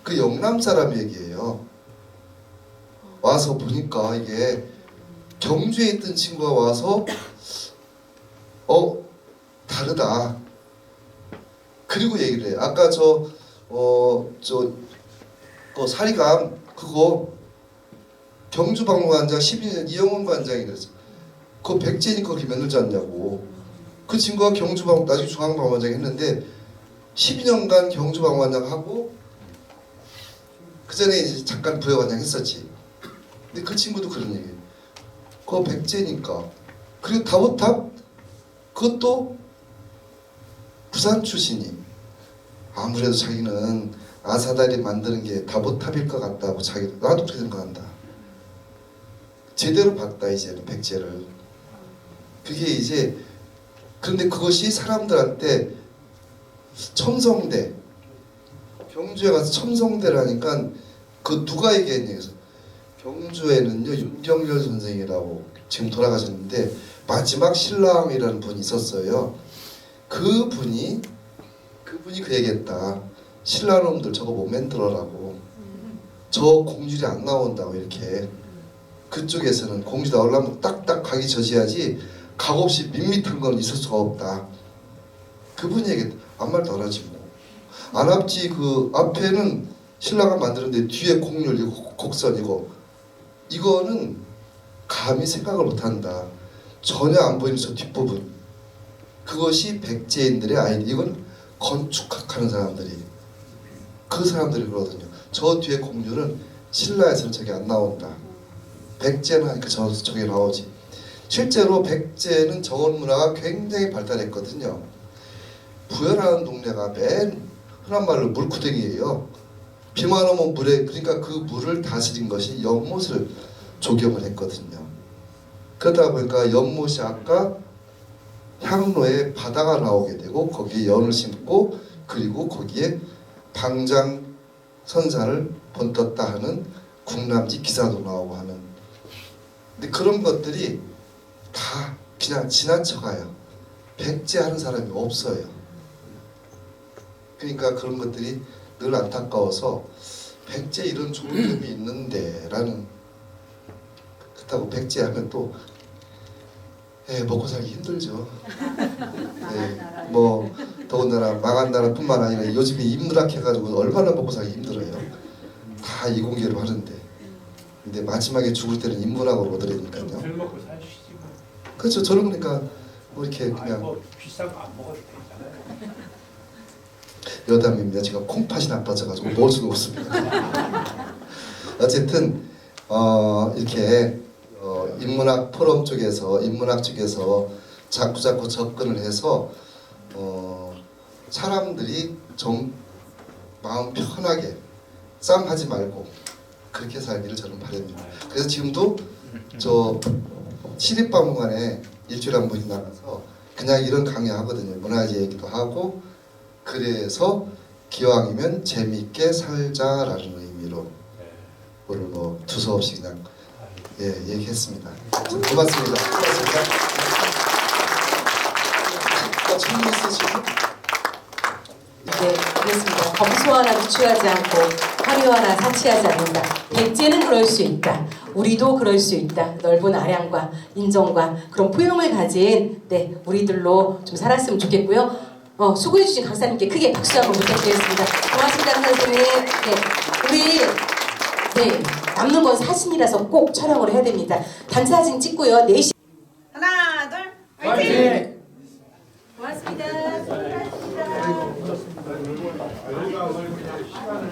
그 영남 사람 얘기예요. 와서 보니까 이게 경주에 있던 친구가 와서 다르다. 그리고 얘기를 해요. 아까 그 사리감 그거 경주박물관장 12년 이영훈 관장이 그랬어. 그거 백제니까 그렇게 만들지 않냐고. 그 친구가 나중에 중앙박물관장 했는데 12년간 경주박물관장 하고 그 전에 이제 잠깐 부여관장 했었지. 근데 그 친구도 그런 얘기예요. 그거 백제니까. 그리고 다보탑 그것도 부산 출신이. 아무래도 자기는 아사다리 만드는 게 다보탑일 것 같다고 자기도. 나도 그렇게 생각한다. 제대로 봤다 이제는 백제를. 그게 이제, 그런데 그것이 사람들한테 첨성대, 경주에 가서 첨성대라니까 그 누가 얘기했냐 해서, 경주에는요 윤경열 선생이라고 지금 돌아가셨는데 마지막 신랑이라는 분이 있었어요. 그분이 그 얘기했다. 신라놈들 저거 보면 들어라고. 저 공줄이 안 나온다고 이렇게. 그쪽에서는 공주 나오려면 딱딱 가기 젖어야지 값없이 밋밋한 건 있을 수가 없다. 그분이 얘기했다. 아무 말도 안 하지 뭐. 안 합지 그 앞에는 신라가 만드는데 뒤에 공률이고 곡선이고 이거는 감히 생각을 못한다. 전혀 안 보이는 저 뒷부분. 그것이 백제인들의 아이디. 이건 건축학하는 사람들이 그 사람들이 그러거든요. 저 뒤에 공률은 신라에서는 저게 안 나온다. 백제는 하니까 저게 나오지. 실제로 백제는 정원 문화가 굉장히 발달했거든요. 부여라는 동네가 맨 흔한 말로 물구덩이에요. 비만 오면 물에 그러니까 그 물을 다스린 것이 연못을 조경을 했거든요. 그러다 보니까 연못이 아까 향로에 바다가 나오게 되고 거기에 연을 심고 그리고 거기에 방장 선산을 번떴다 하는 국남지 기사도 나오고 하는. 근데 그런 것들이 다 그냥 지나쳐가요. 백제하는 사람이 없어요. 그러니까 그런 것들이 늘 안타까워서 백제 이런 좋은 점이 있는데 라는. 그렇다고 백제하면 또 먹고 살기 힘들죠. 뭐 더군다나 망한 나라뿐만 아니라 요즘에 인문학 해가지고 얼마나 먹고 살기 힘들어요. 다 이공계로 하는데. 근데 마지막에 죽을 때는 인문학으로 오더라니까요. 덜 먹고 사시지 뭐. 그렇죠. 저는 그러니까 뭐 이렇게 그냥 뭐 비싼 거 안 먹어도 되잖아요. 여담입니다. 제가 콩팥이 나빠져가지고 먹을 수가 없습니다. 어쨌든 이렇게 인문학 포럼 쪽에서 인문학 쪽에서 자꾸 접근을 해서 사람들이 좀 마음 편하게 싸움하지 말고 그렇게 살기를 저는 바랍니다. 그래서 지금도 저 시립박물관에 일주일에 한 번씩 나가서 그냥 이런 강의하거든요. 문화재 얘기도 하고. 그래서 기왕이면 재미있게 살자라는 의미로 오늘 뭐 두서없이 그냥 얘기했습니다. 고맙습니다. 고맙습니다. 질문 있으시죠? 네, 그렇습니다. 검소 하나도 취하지 않고 화려 하나 사치하지 않는다. 백제는 그럴 수 있다. 우리도 그럴 수 있다. 넓은 아량과 인정과 그런 포용을 가진 우리들로 좀 살았으면 좋겠고요. 수고해주신 강사님께 크게 박수 한번 부탁드리겠습니다. 고맙습니다, 선생님. 우리 남는 건 사진이라서 꼭 촬영을 해야 됩니다. 단체 사진 찍고요. 4시. 하나, 둘, 화이팅! 고맙습니다. 저희가 오늘 그냥 시간을